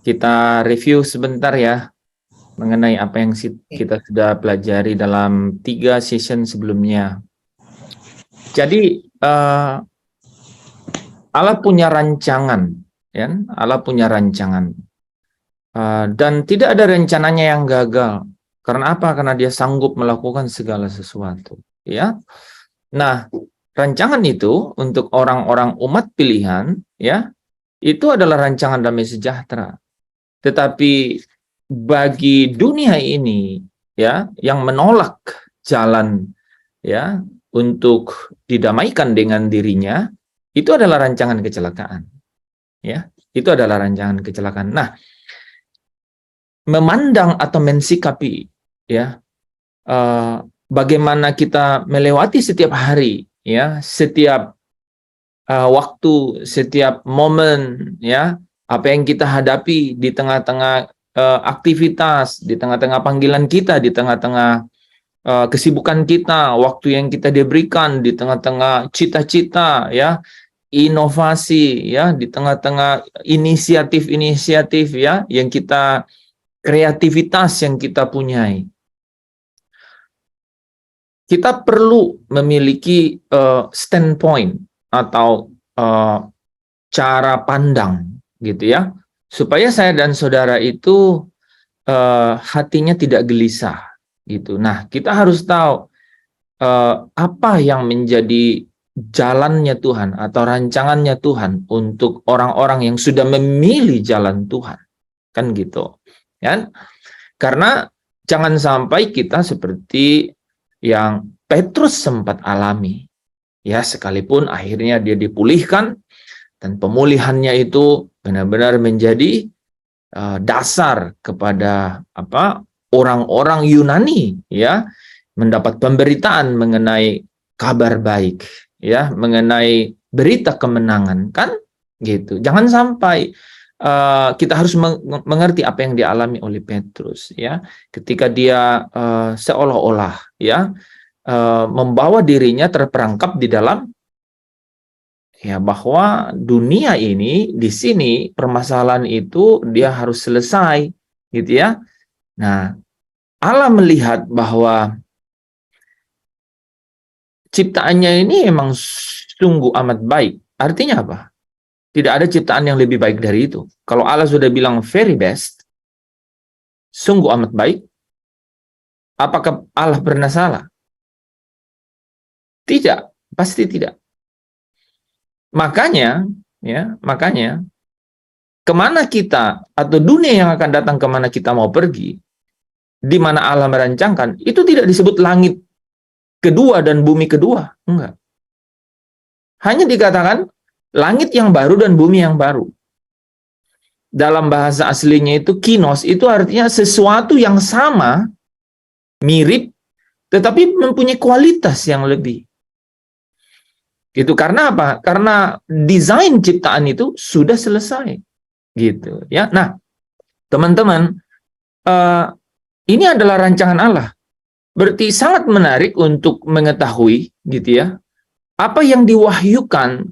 Kita review sebentar ya mengenai apa yang kita sudah pelajari dalam 3 season sebelumnya. Jadi Allah punya rancangan, ya, Allah punya rancangan, dan tidak ada rencananya yang gagal. Karena apa? Karena Dia sanggup melakukan segala sesuatu. Ya, nah rancangan itu untuk orang-orang umat pilihan, ya, itu adalah rancangan damai sejahtera. Tetapi bagi dunia ini, ya, yang menolak jalan, ya, untuk didamaikan dengan dirinya, itu adalah rancangan kecelakaan, ya, itu adalah rancangan kecelakaan. Nah, memandang atau mensikapi, ya, bagaimana kita melewati setiap hari, ya, setiap waktu, setiap momen, ya, apa yang kita hadapi di tengah-tengah aktivitas, di tengah-tengah panggilan kita, di tengah-tengah kesibukan kita, waktu yang kita diberikan, di tengah-tengah cita-cita, ya, inovasi, ya, di tengah-tengah inisiatif-inisiatif, ya, yang kita, kreativitas yang kita punyai. Kita perlu memiliki standpoint atau cara pandang, gitu ya, supaya saya dan saudara itu hatinya tidak gelisah, gitu. Nah, kita harus tahu apa yang menjadi jalannya Tuhan atau rancangannya Tuhan untuk orang-orang yang sudah memilih jalan Tuhan, kan gitu, kan? Karena jangan sampai kita seperti yang Petrus sempat alami, ya, sekalipun akhirnya dia dipulihkan dan pemulihannya itu benar-benar menjadi dasar kepada orang-orang Yunani, ya, mendapat pemberitaan mengenai kabar baik, ya, mengenai berita kemenangan, kan gitu. Jangan sampai kita harus mengerti apa yang dialami oleh Petrus, ya, ketika dia seolah-olah, ya, membawa dirinya terperangkap di dalam, ya, bahwa dunia ini, di sini permasalahan itu dia harus selesai, gitu ya. Nah, Allah melihat bahwa ciptaannya ini emang sungguh amat baik. Artinya apa? Tidak ada ciptaan yang lebih baik dari itu. Kalau Allah sudah bilang very best, sungguh amat baik, apakah Allah pernah salah? Tidak, pasti tidak. Makanya, ya, kemana kita atau dunia yang akan datang kemana kita mau pergi, di mana Allah merancangkan, itu tidak disebut langit kedua dan bumi kedua, enggak. Hanya dikatakan langit yang baru dan bumi yang baru. Dalam bahasa aslinya itu kinos, itu artinya sesuatu yang sama, mirip, tetapi mempunyai kualitas yang lebih. Gitu. Karena apa? Karena desain ciptaan itu sudah selesai. Gitu ya. Nah, teman-teman, ini adalah rancangan Allah. Berarti sangat menarik untuk mengetahui, gitu ya, apa yang diwahyukan,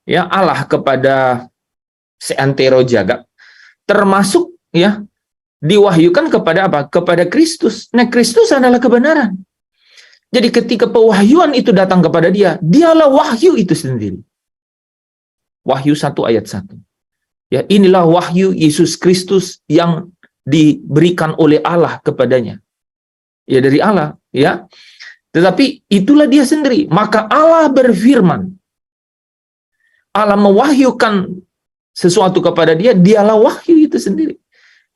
ya, Allah kepada seantero jagat, termasuk, ya, diwahyukan kepada apa? Kepada Kristus. Nah, Kristus adalah kebenaran. Jadi ketika pewahyuan itu datang kepada dia, dialah wahyu itu sendiri. Wahyu 1 ayat 1. Ya, inilah wahyu Yesus Kristus yang diberikan oleh Allah kepadanya. Ya, dari Allah, ya. Tetapi itulah dia sendiri. Maka Allah berfirman. Allah mewahyukan sesuatu kepada dia, dialah wahyu itu sendiri.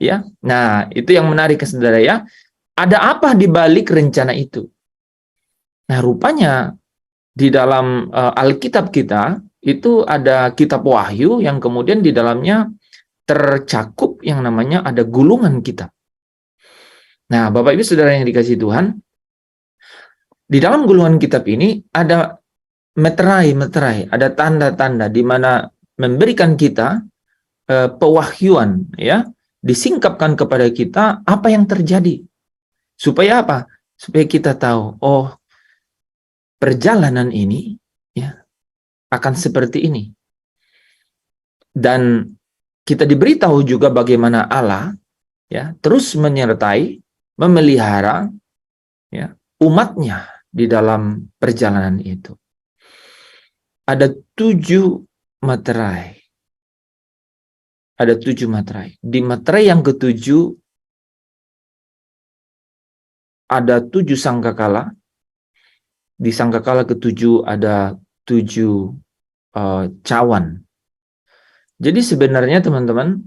Ya. Nah, itu yang menarik, saudara, ya. Ada apa di balik rencana itu? Nah, rupanya di dalam Alkitab kita itu ada kitab Wahyu yang kemudian di dalamnya tercakup yang namanya ada gulungan kitab. Nah, Bapak Ibu Saudara yang dikasihi Tuhan, di dalam gulungan kitab ini ada meterai, ada tanda-tanda di mana memberikan kita pewahyuan, ya, disingkapkan kepada kita apa yang terjadi. Supaya apa? Supaya kita tahu, oh, perjalanan ini, ya, akan seperti ini. Dan kita diberitahu juga bagaimana Allah ya terus menyertai, memelihara ya umatnya di dalam perjalanan itu. Ada 7 materai. Ada 7 materai. Di materai yang ke-7 ada 7 sangkakala. Di sangkakala ke-7 ada 7 cawan. Jadi sebenarnya teman-teman,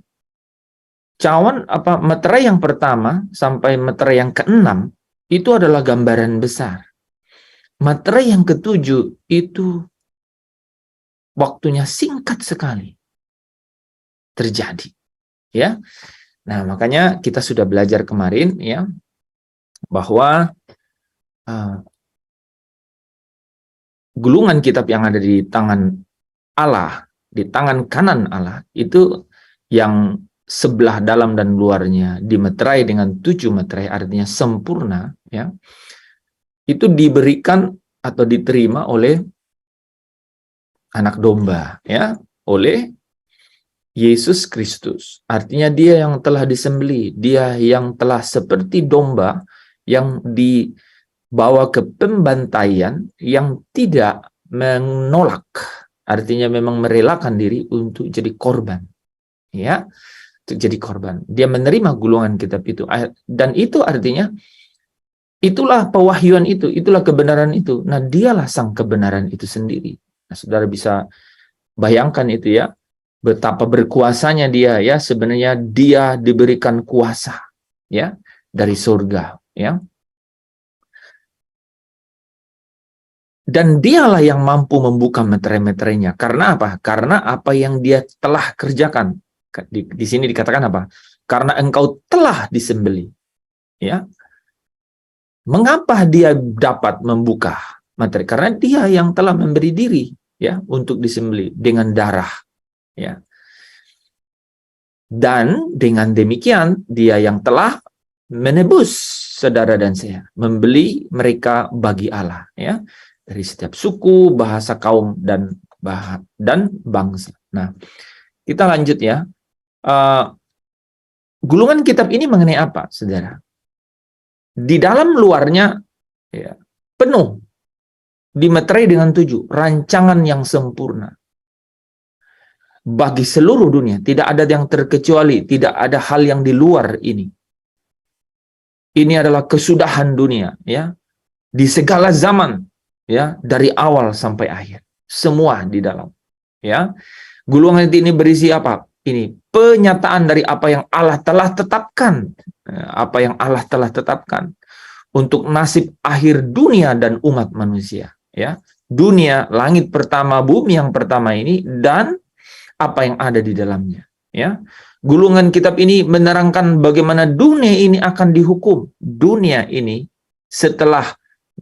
cawan materai yang pertama sampai materai yang ke-6 itu adalah gambaran besar. Materai yang ke-7 itu waktunya singkat sekali terjadi. Ya. Nah, makanya kita sudah belajar kemarin ya bahwa gulungan kitab yang ada di tangan Allah, di tangan kanan Allah, itu yang sebelah dalam dan luarnya dimeterai dengan 7 materai, artinya sempurna, ya. Itu diberikan atau diterima oleh anak domba, ya, oleh Yesus Kristus. Artinya dia yang telah disembelih, dia yang telah seperti domba yang dibawa ke pembantaian, yang tidak menolak, artinya memang merelakan diri untuk jadi korban, ya, untuk jadi korban. Dia menerima gulungan kitab itu, dan itu artinya itulah pewahyuan itu, itulah kebenaran itu. Nah, dialah sang kebenaran itu sendiri. Nah, saudara bisa bayangkan itu ya, betapa berkuasanya dia ya. Sebenarnya dia diberikan kuasa ya dari surga ya. Dan dialah yang mampu membuka materai-materainya. Karena apa? Karena apa yang dia telah kerjakan. Di sini dikatakan apa? Karena engkau telah disembelih. Ya. Mengapa dia dapat membuka materi? Karena dia yang telah memberi diri ya untuk disembelih dengan darah. Ya. Dan dengan demikian dia yang telah menebus saudara dan saya, membeli mereka bagi Allah ya. Dari setiap suku, bahasa, kaum, dan bangsa. Nah, kita lanjut ya. Gulungan kitab ini mengenai apa, saudara? Di dalam luarnya ya, penuh, dimeterai dengan 7 rancangan yang sempurna. Bagi seluruh dunia, tidak ada yang terkecuali, tidak ada hal yang di luar ini. Ini adalah kesudahan dunia, ya, di segala zaman. Ya, dari awal sampai akhir, semua di dalam. Ya, gulungan ini berisi apa? Ini penyataan dari apa yang Allah telah tetapkan, apa yang Allah telah tetapkan untuk nasib akhir dunia dan umat manusia. Ya, dunia, langit pertama, bumi yang pertama ini, dan apa yang ada di dalamnya. Ya, gulungan kitab ini menerangkan bagaimana dunia ini akan dihukum. Dunia ini setelah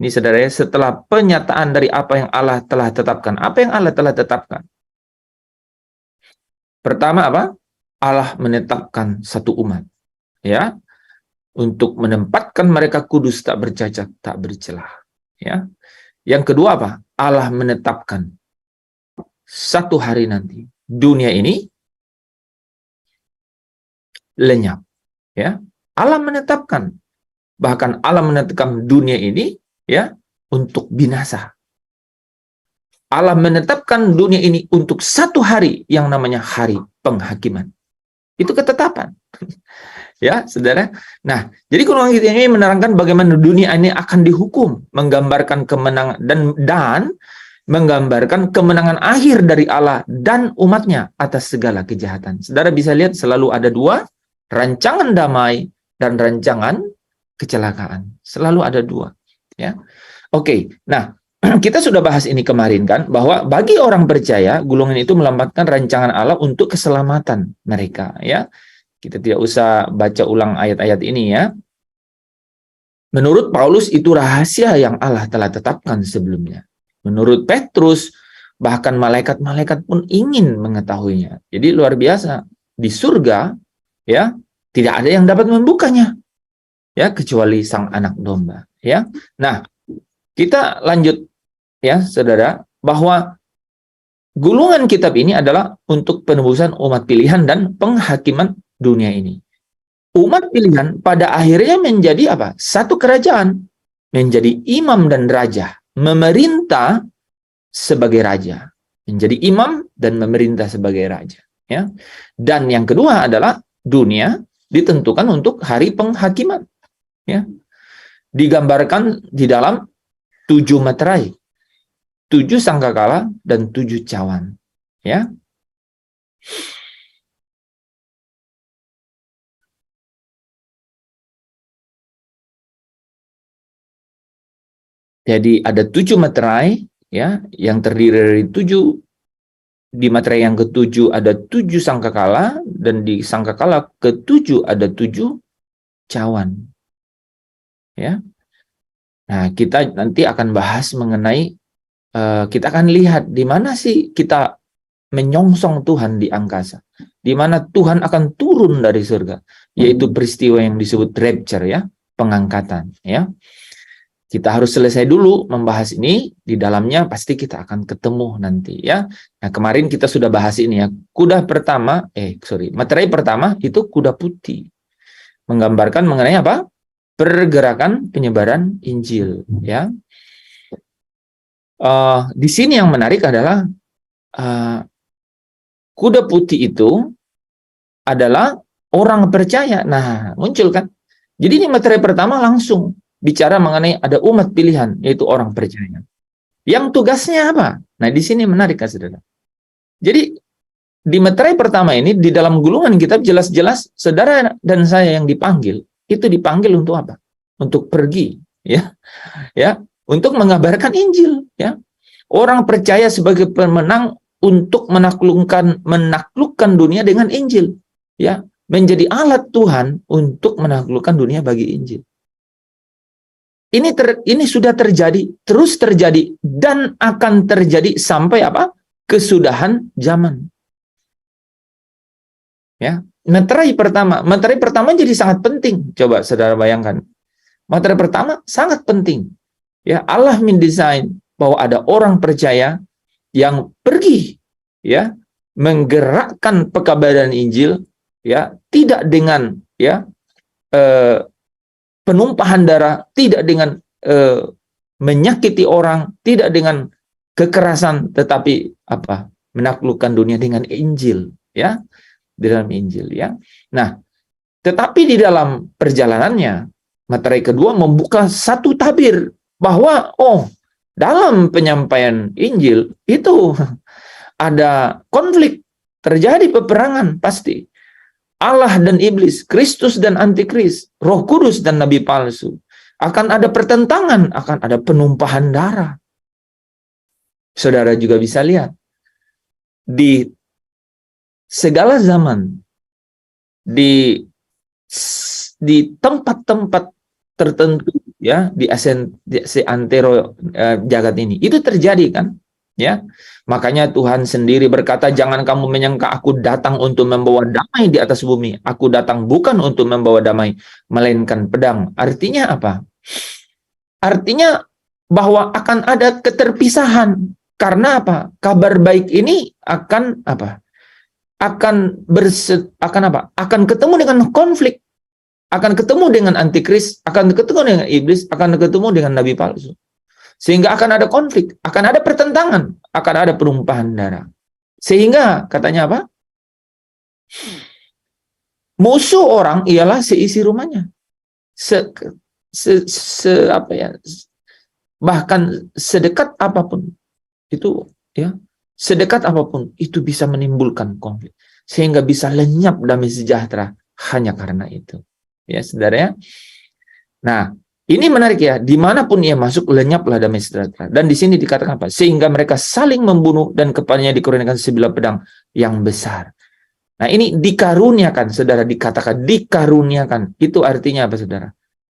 ini saudara ya, setelah penyataan dari apa yang Allah telah tetapkan. Apa yang Allah telah tetapkan? Pertama apa? Allah menetapkan satu umat. Ya. Untuk menempatkan mereka kudus, tak bercacat, tak bercelah. Ya. Yang kedua apa? Allah menetapkan satu hari nanti dunia ini lenyap. Ya. Allah menetapkan. Bahkan Allah menetapkan dunia ini ya untuk binasa. Allah menetapkan dunia ini untuk satu hari yang namanya hari penghakiman. Itu ketetapan. Ya, saudara. Nah, jadi gulungan kitab ini menerangkan bagaimana dunia ini akan dihukum, menggambarkan kemenangan dan menggambarkan kemenangan akhir dari Allah dan umatnya atas segala kejahatan. Saudara bisa lihat selalu ada 2, rancangan damai dan rancangan kecelakaan. Selalu ada 2. Ya, oke. Nah, kita sudah bahas ini kemarin kan, bahwa bagi orang percaya gulungan itu melambangkan rancangan Allah untuk keselamatan mereka. Ya, kita tidak usah baca ulang ayat-ayat ini ya. Menurut Paulus itu rahasia yang Allah telah tetapkan sebelumnya. Menurut Petrus bahkan malaikat-malaikat pun ingin mengetahuinya. Jadi luar biasa, di surga ya tidak ada yang dapat membukanya. Ya, kecuali sang anak domba, ya. Nah, kita lanjut ya, saudara, bahwa gulungan kitab ini adalah untuk penebusan umat pilihan dan penghakiman dunia ini. Umat pilihan pada akhirnya menjadi apa? Satu kerajaan, menjadi imam dan raja, memerintah sebagai raja, menjadi imam dan memerintah sebagai raja. Ya. Dan yang kedua adalah dunia ditentukan untuk hari penghakiman. Ya. Digambarkan di dalam 7 materai, 7 sangkakala dan 7 cawan. Ya. Jadi ada 7 materai, ya, yang terdiri dari 7. Di materai yang ke-7 ada 7 sangkakala, dan di sangkakala ke-7 ada 7 cawan. Ya. Nah, kita nanti akan bahas mengenai, kita akan lihat di mana sih kita menyongsong Tuhan di angkasa, di mana Tuhan akan turun dari surga, yaitu peristiwa yang disebut rapture, ya, pengangkatan. Ya. Kita harus selesai dulu membahas ini, di dalamnya pasti kita akan ketemu nanti, ya. Nah, kemarin kita sudah bahas ini, ya. Materai pertama itu kuda putih. Menggambarkan mengenai apa? Pergerakan penyebaran Injil, ya. Di sini yang menarik adalah kuda putih itu adalah orang percaya. Nah, muncul kan. Jadi ini materai pertama langsung bicara mengenai ada umat pilihan, yaitu orang percaya. Yang tugasnya apa? Nah, di sini menarik, saudara. Jadi, di materai pertama ini, di dalam gulungan kitab jelas-jelas, saudara dan saya yang dipanggil, itu dipanggil untuk apa? Untuk pergi, ya, untuk mengabarkan Injil, ya. Orang percaya sebagai pemenang untuk menaklukkan dunia dengan Injil, ya, menjadi alat Tuhan untuk menaklukkan dunia bagi Injil. Ini sudah terjadi, terus terjadi, dan akan terjadi sampai apa? Kesudahan zaman. Ya, materai pertama jadi sangat penting. Coba saudara bayangkan. Materai pertama sangat penting. Ya, Allah mendesain bahwa ada orang percaya yang pergi, ya, menggerakkan pekabaran Injil, ya, tidak dengan, ya, penumpahan darah, tidak dengan menyakiti orang, tidak dengan kekerasan, tetapi apa? Menaklukkan dunia dengan Injil, ya, di dalam Injil, ya. Nah, tetapi di dalam perjalanannya, materai kedua membuka satu tabir bahwa dalam penyampaian Injil itu ada konflik, terjadi peperangan pasti. Allah dan iblis, Kristus dan antikris, Roh Kudus dan nabi palsu. Akan ada pertentangan, akan ada penumpahan darah. Saudara juga bisa lihat di segala zaman, di tempat-tempat tertentu, ya, di antero jagat ini, itu terjadi kan, ya. Makanya Tuhan sendiri berkata, jangan kamu menyangka aku datang untuk membawa damai di atas bumi. Aku datang bukan untuk membawa damai, melainkan pedang. Artinya apa? Artinya bahwa akan ada keterpisahan. Karena apa? Kabar baik ini akan apa? Akan ketemu dengan konflik. Akan ketemu dengan antikris, akan ketemu dengan iblis, akan ketemu dengan nabi palsu. Sehingga akan ada konflik, akan ada pertentangan, akan ada penumpahan darah. Sehingga katanya apa? Musuh orang ialah seisi rumahnya. Bahkan sedekat apapun itu, ya, sedekat apapun itu bisa menimbulkan konflik, sehingga bisa lenyap damai sejahtera hanya karena itu. Ya, saudara, ya. Nah, ini menarik, ya, dimanapun ia masuk lenyaplah damai sejahtera. Dan di sini dikatakan apa? Sehingga mereka saling membunuh dan kepalanya dikurniakan sebilah pedang yang besar. Nah, ini dikaruniakan, saudara, dikatakan dikaruniakan. Itu artinya apa, saudara?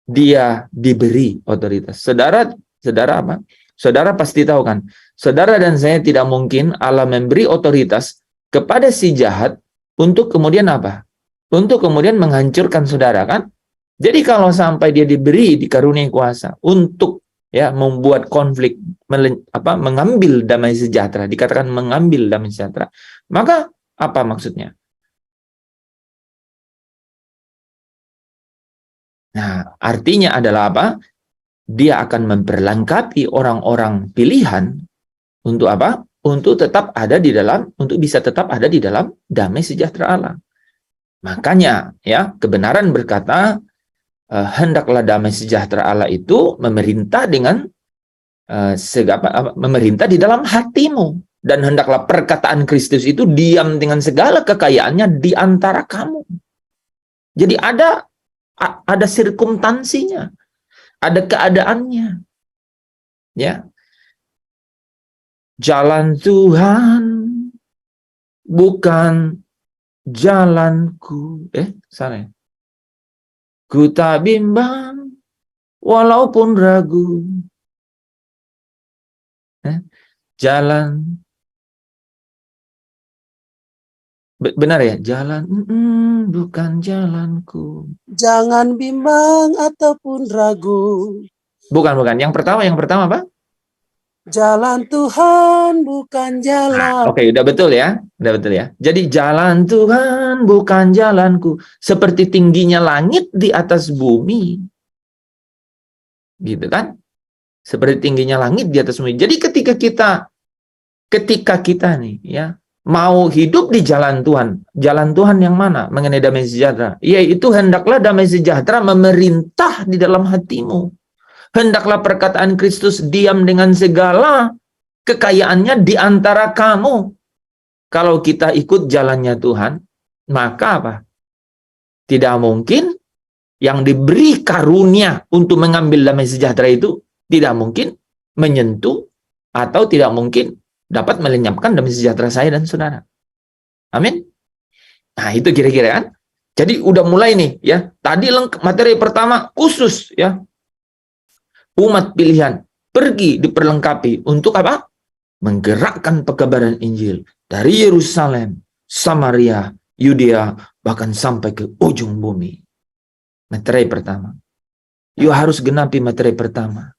Dia diberi otoritas. Saudara apa? Saudara pasti tahu kan? Saudara dan saya tidak mungkin Allah memberi otoritas kepada si jahat untuk kemudian apa? Untuk kemudian menghancurkan saudara, kan? Jadi kalau sampai dia dikaruniai kuasa untuk ya, membuat konflik, mengambil damai sejahtera, dikatakan mengambil damai sejahtera, maka apa maksudnya? Nah, artinya adalah apa? Dia akan memperlengkapi orang-orang pilihan untuk apa? Untuk tetap ada di dalam, untuk bisa tetap ada di dalam damai sejahtera Allah. Makanya, ya, kebenaran berkata, hendaklah damai sejahtera Allah itu memerintah dengan memerintah di dalam hatimu, dan hendaklah perkataan Kristus itu diam dengan segala kekayaannya di antara kamu. Jadi ada sirkumstansinya, ada keadaannya, ya. Jalan Tuhan bukan jalanku, salah ya? Ku tak bimbang walaupun ragu. Jalan, benar ya? Jalan bukan jalanku. Jangan bimbang ataupun ragu. Bukan. Yang pertama apa? Jalan Tuhan bukan jalan. Oke, udah betul ya. Jadi jalan Tuhan bukan jalanku, seperti tingginya langit di atas bumi. Gitu kan? Seperti tingginya langit di atas bumi. Jadi ketika kita nih, ya, mau hidup di jalan Tuhan yang mana? Mengenai damai sejahtera. Yaitu hendaklah damai sejahtera memerintah di dalam hatimu. Hendaklah perkataan Kristus diam dengan segala kekayaannya di antara kamu. Kalau kita ikut jalannya Tuhan, maka apa? Tidak mungkin yang diberi karunia untuk mengambil damai sejahtera itu tidak mungkin menyentuh atau tidak mungkin dapat melenyapkan damai sejahtera saya dan saudara. Amin. Nah, itu kira-kira kan. Jadi udah mulai nih, ya. Tadi materi pertama khusus, ya. Umat pilihan pergi diperlengkapi untuk apa? Menggerakkan pekabaran Injil dari Yerusalem, Samaria, Yudea, bahkan sampai ke ujung bumi. Materi pertama. You harus genapi materi pertama.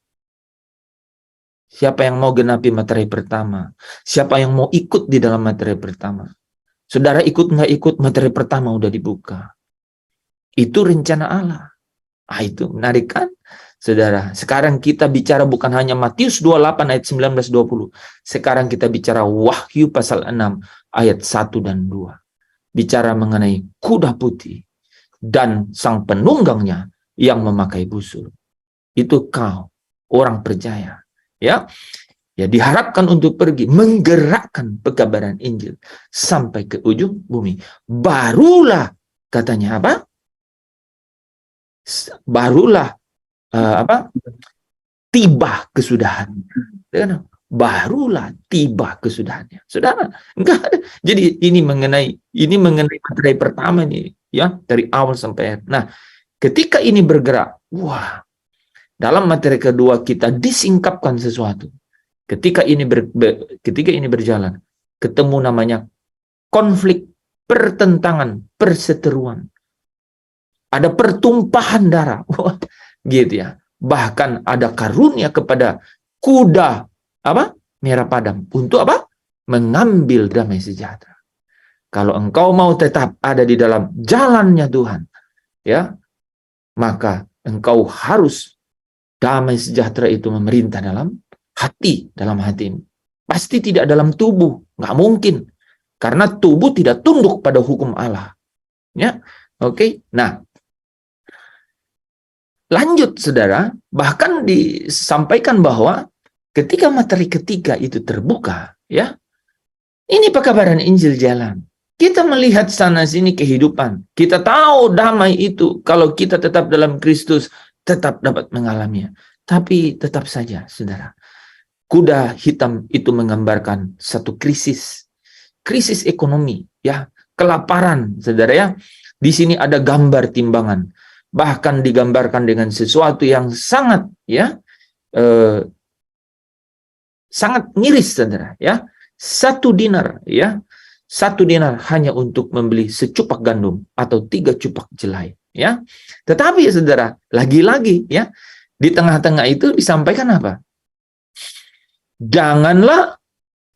Siapa yang mau genapi materi pertama? Siapa yang mau ikut di dalam materi pertama? Saudara ikut nggak ikut, materi pertama udah dibuka. Itu rencana Allah. Itu menarik kan? Saudara, sekarang kita bicara bukan hanya Matius 28 ayat 19-20. Sekarang kita bicara Wahyu pasal 6 ayat 1 dan 2. Bicara mengenai kuda putih dan sang penunggangnya yang memakai busur. Itu kau, orang percaya. Ya, diharapkan untuk pergi menggerakkan pekabaran Injil sampai ke ujung bumi. Barulah katanya apa? Barulah tiba kesudahan. Barulah tiba kesudahannya. Saudara, enggak ada. Jadi ini mengenai materi pertama nih, ya, dari awal sampai akhir. Nah, ketika ini bergerak, wah, dalam materi kedua kita disingkapkan sesuatu. Ketika ini berjalan, ketemu namanya konflik, pertentangan, perseteruan. Ada pertumpahan darah. Wah, gitu ya. Bahkan ada karunia kepada kuda merah padam untuk apa? Mengambil damai sejahtera. Kalau engkau mau tetap ada di dalam jalannya Tuhan, ya, maka engkau harus damai sejahtera itu memerintah dalam hatimu. Pasti tidak dalam tubuh, nggak mungkin. Karena tubuh tidak tunduk pada hukum Allah. Ya, oke. Nah, lanjut, saudara, bahkan disampaikan bahwa ketika materi ketiga itu terbuka, ya, ini pekabaran Injil jalan. Kita melihat sana sini kehidupan. Kita tahu damai itu kalau kita tetap dalam Kristus, tetap dapat mengalaminya. Tapi tetap saja, saudara, kuda hitam itu menggambarkan satu krisis ekonomi, ya, kelaparan, saudara, ya. Di sini ada gambar timbangan. Bahkan digambarkan dengan sesuatu yang sangat, ya, sangat miris, saudara, ya. 1 dinar, ya. 1 dinar hanya untuk membeli secupak gandum atau 3 cupak jelai, ya. Tetapi, saudara, lagi-lagi, ya, Di tengah-tengah itu disampaikan apa? Janganlah,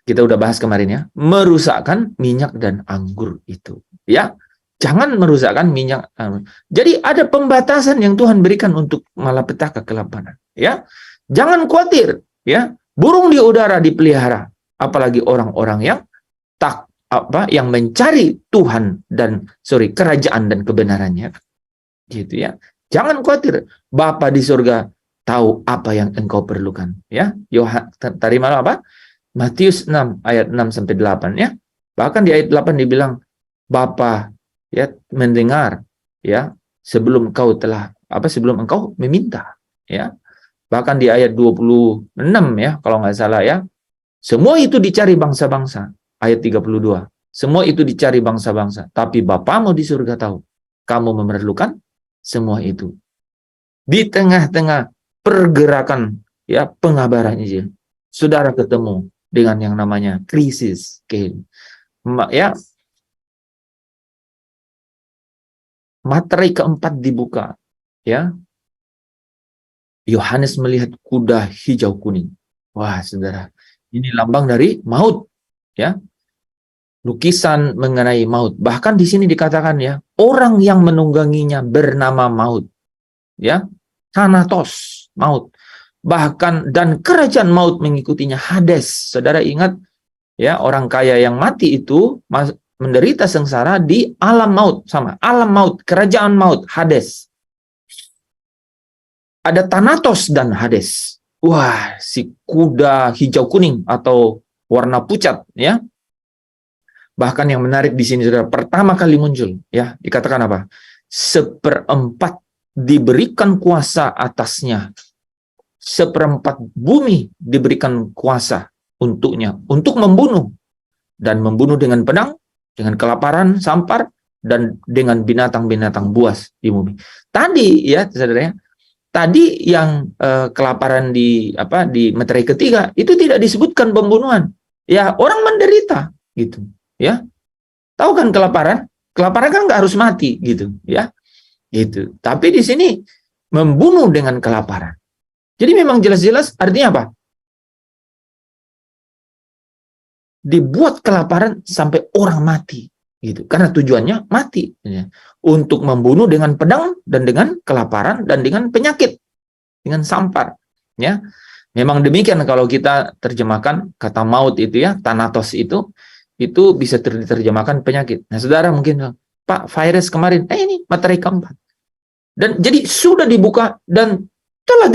kita udah bahas kemarin ya, merusakkan minyak dan anggur itu. Ya, jangan merusakkan minyak. Jadi ada pembatasan yang Tuhan berikan untuk malapetaka kelaparan. Ya, jangan khawatir. Ya, burung di udara dipelihara, apalagi orang-orang yang yang mencari Tuhan dan kerajaan dan kebenarannya. Gitu ya. Jangan khawatir. Bapa di surga tahu apa yang engkau perlukan. Ya, tadi malam apa? Matius 6 ayat 6 sampai 8 ya. Bahkan di ayat 8 dibilang Bapa ya mendengar ya sebelum engkau meminta ya. Bahkan di ayat 26 ya kalau nggak salah ya. Semua itu dicari bangsa-bangsa. Ayat 32. Semua itu dicari bangsa-bangsa, tapi Bapamu di surga tahu kamu memerlukan semua itu. Di tengah-tengah pergerakan ya pengabaran Injil, saudara ketemu dengan yang namanya krisis, ya. Materi keempat dibuka, ya. Yohanes melihat kuda hijau kuning. Wah, saudara, ini lambang dari maut, ya. Lukisan mengenai maut. Bahkan di sini dikatakan ya, orang yang menungganginya bernama maut, ya. Thanatos, maut. Bahkan dan kerajaan maut mengikutinya, Hades. Saudara ingat ya, orang kaya yang mati itu menderita sengsara di alam maut, sama alam maut, kerajaan maut, Hades. Ada Thanatos dan Hades. Wah, si kuda hijau kuning atau warna pucat ya. Bahkan yang menarik di sini saudara, pertama kali muncul ya, dikatakan apa? 1/4 diberikan kuasa atasnya. 1/4 bumi diberikan kuasa untuknya, untuk membunuh. Dan membunuh dengan pedang, dengan kelaparan, sampar, dan dengan binatang-binatang buas di bumi. Tadi ya, saudara ya, tadi yang kelaparan di materai ketiga, itu tidak disebutkan pembunuhan. Ya, orang menderita gitu, ya. Tahu kan kelaparan? Kelaparan kan nggak harus mati gitu, ya. Gitu. Tapi di sini membunuh dengan kelaparan. Jadi memang jelas-jelas artinya apa? Dibuat kelaparan sampai orang mati gitu. Karena tujuannya mati ya. Untuk membunuh dengan pedang dan dengan kelaparan dan dengan penyakit, dengan sampar ya. Memang demikian kalau kita terjemahkan kata maut itu ya, Thanatos itu bisa diterjemahkan penyakit. Nah, saudara mungkin Pak, virus kemarin, ini materi keempat. Dan jadi sudah dibuka dan telah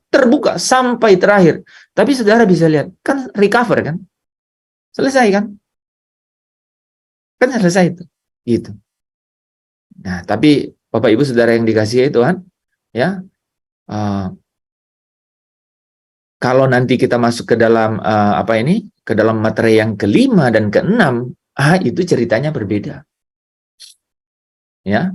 terbuka sampai terakhir. Tapi saudara bisa lihat, kan recover kan? Selesai kan? Kan selesai itu. Gitu. Nah, tapi Bapak Ibu Saudara yang dikasihi Tuhan, ya. Kalau nanti kita masuk ke dalam ke dalam materi yang kelima dan keenam, itu ceritanya berbeda. Ya.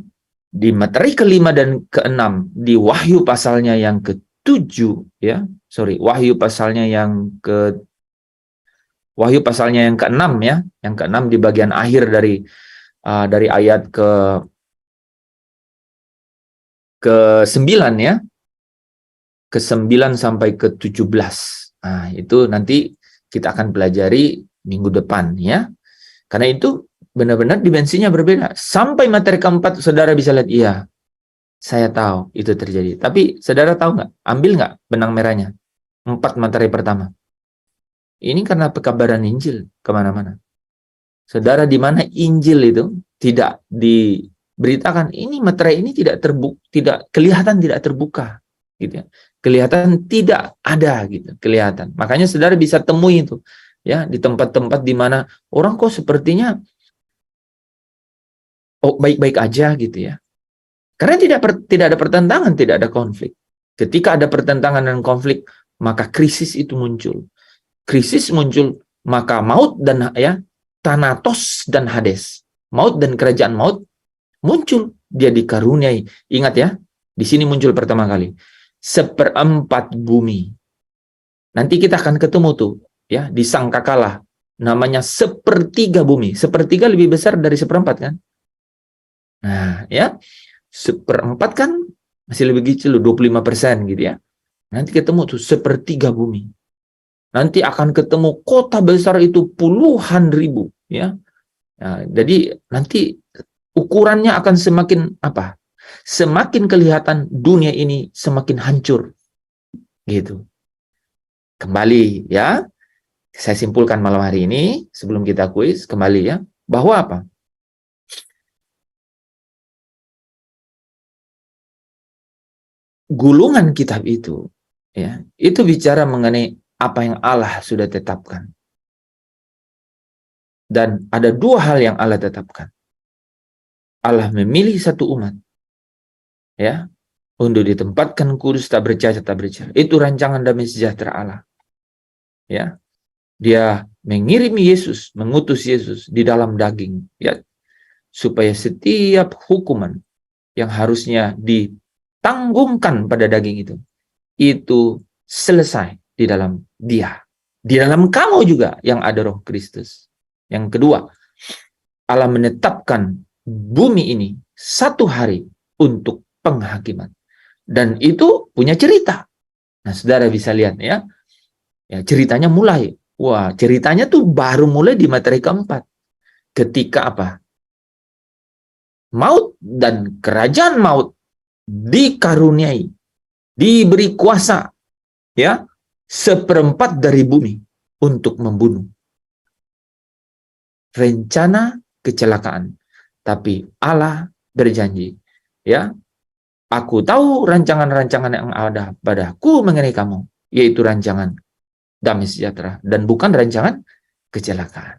Di materi kelima dan keenam, di Wahyu pasalnya yang ke-7, ya. Wahyu pasalnya yang ke-6 ya, yang ke-6 di bagian akhir dari ayat ke-9 ya. Ke-9 sampai ke-17. Nah, itu nanti kita akan pelajari minggu depan ya. Karena itu benar-benar dimensinya berbeda. Sampai materi keempat, saudara bisa lihat, iya, saya tahu itu terjadi. Tapi saudara tahu nggak? Ambil nggak benang merahnya? 4 materi pertama. Ini karena pekabaran Injil kemana-mana. Saudara, di mana Injil itu tidak diberitakan, ini materi ini tidak kelihatan tidak terbuka, gitu ya. Kelihatan tidak ada gitu, kelihatan. Makanya saudara bisa temui itu ya di tempat-tempat di mana orang kok sepertinya baik-baik aja gitu ya. Karena tidak ada pertentangan, tidak ada konflik. Ketika ada pertentangan dan konflik, maka krisis itu muncul. Krisis muncul, maka maut dan Thanatos dan Hades, maut dan kerajaan maut muncul. Dia dikaruniai. Ingat ya, di sini muncul pertama kali 1/4 bumi. Nanti kita akan ketemu tuh ya di sangkakala, namanya 1/3 bumi. 1/3 lebih besar dari 1/4 kan? Nah, ya. 1/4 kan masih lebih kecil, 25% gitu ya. Nanti ketemu tuh sepertiga bumi. Nanti akan ketemu kota besar itu puluhan ribu, ya. Nah, jadi nanti ukurannya akan semakin apa? Semakin kelihatan dunia ini semakin hancur, gitu. Kembali ya, saya simpulkan malam hari ini sebelum kita kuis kembali ya, bahwa apa? Gulungan kitab itu ya, itu bicara mengenai apa yang Allah sudah tetapkan. Dan ada dua hal yang Allah tetapkan. Allah memilih satu umat ya untuk ditempatkan kudus, tak bercacat, tak bercela. Itu rancangan damai sejahtera Allah. Ya. Dia mengirim Yesus, mengutus Yesus di dalam daging ya, supaya setiap hukuman yang harusnya ditanggungkan pada daging itu selesai di dalam Dia. Di dalam kamu juga yang ada Roh Kristus. Yang kedua, Allah menetapkan bumi ini satu hari untuk penghakiman. Dan itu punya cerita. Nah, saudara bisa lihat ya. Ya, ceritanya mulai. Wah, ceritanya tuh baru mulai di materi keempat. Ketika apa? Maut dan kerajaan maut dikaruniai, diberi kuasa ya, seperempat dari bumi untuk membunuh. Rencana kecelakaan. Tapi Allah berjanji, ya, aku tahu rancangan-rancangan yang ada padaku mengenai kamu, yaitu rancangan damai sejahtera dan bukan rancangan kecelakaan.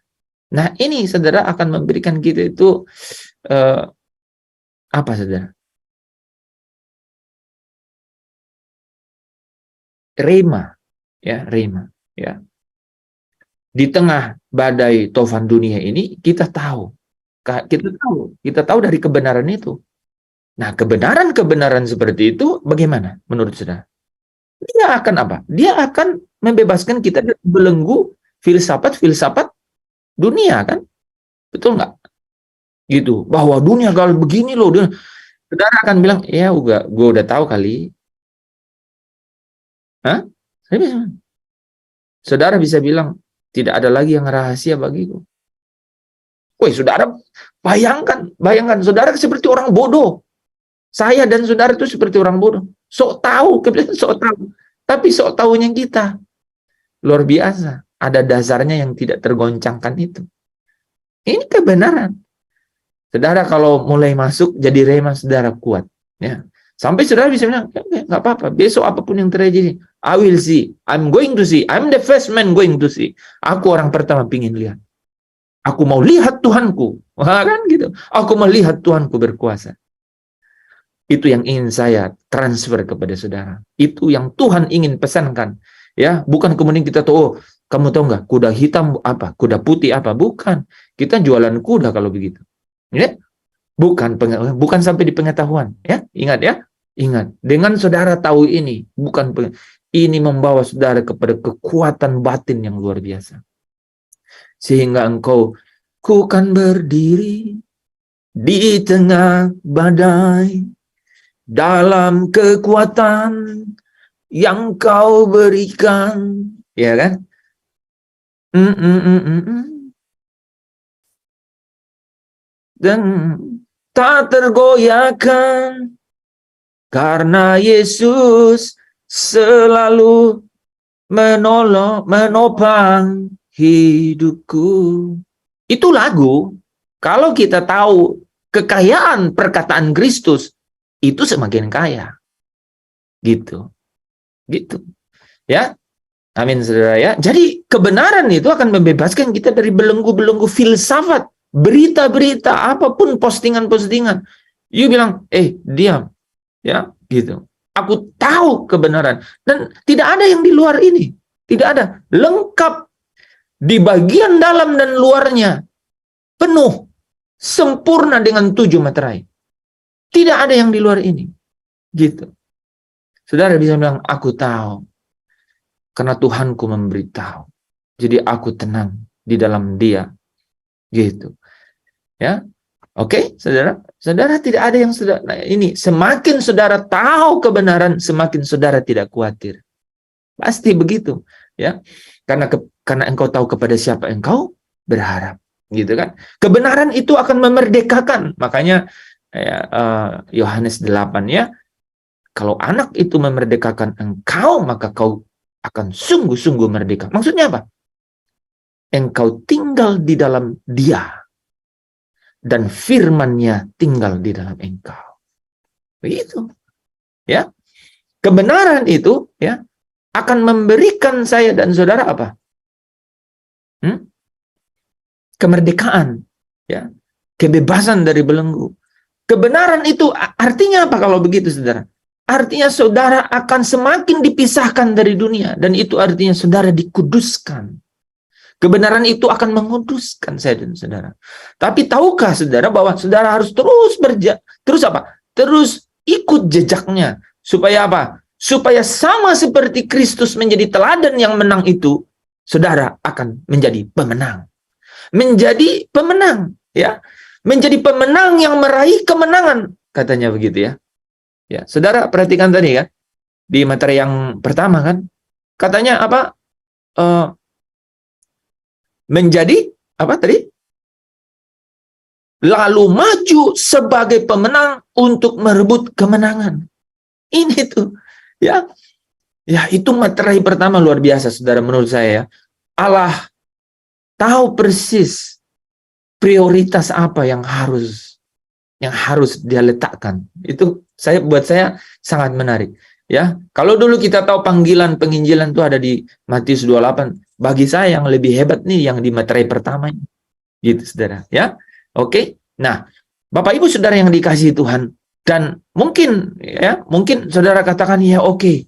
Nah, ini saudara akan memberikan kita itu apa saudara? Rema, ya, rema, ya. Di tengah badai tofan dunia ini kita tahu dari kebenaran itu. Nah, kebenaran-kebenaran seperti itu bagaimana menurut saudara? Dia akan apa? Dia akan membebaskan kita dari belenggu filsafat dunia, kan? Betul nggak? Gitu. Bahwa dunia kalau begini loh. Saudara akan bilang, ya gue udah tahu kali. Hah? Saudara bisa bilang, tidak ada lagi yang rahasia bagiku. Woi, saudara, bayangkan, saudara seperti orang bodoh. Saya dan saudara itu seperti orang bodoh. Sok tahu, sok tahu. Tapi sok tahunya kita luar biasa. Ada dasarnya yang tidak tergoncangkan itu. Ini kebenaran. Saudara kalau mulai masuk jadi rema, saudara kuat. Ya. Sampai saudara bisa bilang, nggak apa-apa. Besok apapun yang terjadi, I will see. I'm going to see. I'm the first man going to see. Aku orang pertama pingin lihat. Aku mau lihat Tuhanku. Wah, kan gitu. Aku melihat Tuhanku berkuasa. Itu yang ingin saya transfer kepada saudara. Itu yang Tuhan ingin pesankan. Ya, bukan kemudian kita tahu, oh, kamu tahu nggak, kuda hitam apa, kuda putih apa? Bukan. Kita jualan kuda kalau begitu. Ya, bukan sampai di pengetahuan. Ya, ingat ya, ingat. Dengan saudara tahu ini, ini membawa saudara kepada kekuatan batin yang luar biasa. Sehingga ku kan berdiri di tengah badai dalam kekuatan yang kau berikan, ya kan? Dan tak tergoyahkan karena Yesus selalu menopang hidupku. Itu lagu. Kalau kita tahu kekayaan perkataan Kristus, itu semakin kaya. Gitu. Ya. Amin, saudara ya. Jadi kebenaran itu akan membebaskan kita dari belenggu-belenggu filsafat, berita-berita, apapun postingan-postingan. You bilang, diam. Ya, gitu. Aku tahu kebenaran. Dan tidak ada yang di luar ini. Tidak ada. Lengkap. Di bagian dalam dan luarnya. Penuh. Sempurna dengan 7 materai. Tidak ada yang di luar ini. Gitu. Saudara bisa bilang, aku tahu. Karena Tuhanku memberitahu. Jadi aku tenang di dalam Dia. Gitu. Ya. Oke, saudara? Saudara tidak ada yang ini. Semakin saudara tahu kebenaran, semakin saudara tidak khawatir. Pasti begitu, ya. Karena engkau tahu kepada siapa engkau berharap, gitu kan. Kebenaran itu akan memerdekakan. Makanya Yohanes 8 ya, kalau anak itu memerdekakan engkau, maka kau akan sungguh-sungguh merdeka. Maksudnya apa? Engkau tinggal di dalam Dia dan firman-Nya tinggal di dalam engkau. Begitu. Ya. Kebenaran itu ya akan memberikan saya dan saudara apa? Kemerdekaan, ya. Kebebasan dari belenggu. Kebenaran itu artinya apa kalau begitu, saudara? Artinya saudara akan semakin dipisahkan dari dunia, dan itu artinya saudara dikuduskan. Kebenaran itu akan menguduskan saya dan saudara. Tapi tahukah saudara bahwa saudara harus terus ikut jejaknya. Supaya apa? Supaya sama seperti Kristus menjadi teladan yang menang itu, saudara akan menjadi pemenang. Menjadi pemenang, ya. Menjadi pemenang yang meraih kemenangan, katanya begitu ya. Ya, saudara perhatikan tadi kan, di materi yang pertama kan, katanya apa? Menjadi apa tadi? Lalu maju sebagai pemenang untuk merebut kemenangan. Ini tuh, ya. Ya, itu materi pertama luar biasa, saudara, menurut saya ya. Allah tahu persis prioritas apa yang harus dia letakkan. Itu buat saya sangat menarik. Ya, kalau dulu kita tahu panggilan penginjilan itu ada di Matius 28, bagi saya yang lebih hebat nih yang di materi pertama ini. Gitu, saudara, ya. Oke. Nah, Bapak Ibu Saudara yang dikasihi Tuhan, dan mungkin saudara katakan ya oke,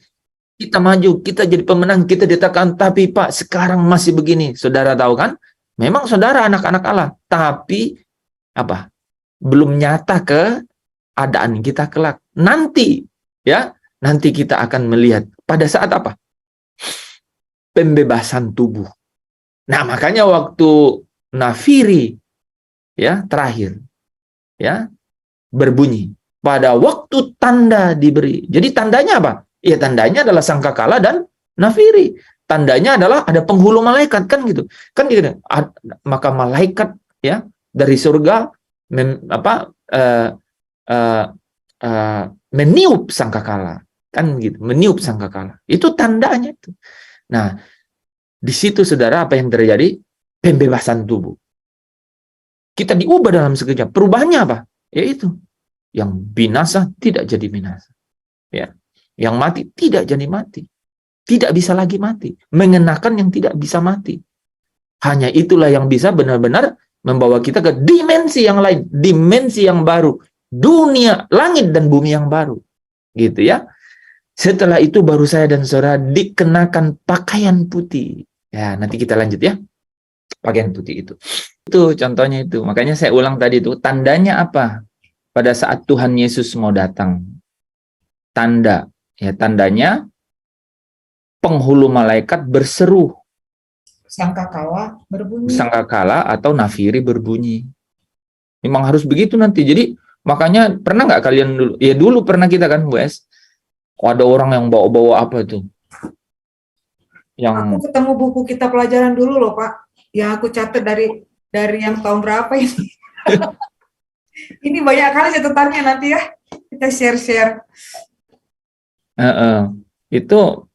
kita maju, kita jadi pemenang, kita ditekan, tapi Pak sekarang masih begini. Saudara tahu kan? Memang saudara anak-anak Allah, tapi apa? Belum nyata keadaan kita kelak. Nanti, ya, nanti kita akan melihat pada saat apa? Pembebasan tubuh. Nah, makanya waktu nafiri ya terakhir ya berbunyi, pada waktu tanda diberi. Jadi tandanya apa? Ya tandanya adalah sangkakala dan nafiri. Tandanya adalah ada penghulu malaikat kan gitu. Kan gitu. Maka malaikat ya dari surga meniup sangkakala kan gitu, meniup sangkakala. Itu tandanya itu. Nah, di situ saudara apa yang terjadi? Pembebasan tubuh. Kita diubah dalam sekejap. Perubahannya apa? Yaitu yang binasa tidak jadi binasa. Ya. Yang mati tidak jadi mati. Tidak bisa lagi mati. Mengenakan yang tidak bisa mati. Hanya itulah yang bisa benar-benar membawa kita ke dimensi yang lain, dimensi yang baru, dunia, langit dan bumi yang baru. Gitu ya. Setelah itu baru saya dan saudara dikenakan pakaian putih. Ya, nanti kita lanjut ya. Pakaian putih itu. Itu contohnya itu. Makanya saya ulang tadi itu, tandanya apa? Pada saat Tuhan Yesus mau datang. Tanda, ya tandanya penghulu malaikat berseru. Sangkakala berbunyi. Sangkakala atau nafiri berbunyi. Memang harus begitu nanti. Jadi makanya pernah nggak kalian dulu? Ya dulu pernah kita kan, Bu Es. Ada orang yang bawa-bawa apa itu? Yang Aku ketemu buku kita pelajaran dulu loh Pak. Yang aku catat dari yang tahun berapa ini. Ini banyak kali catatannya nanti ya. Kita share-share. Itu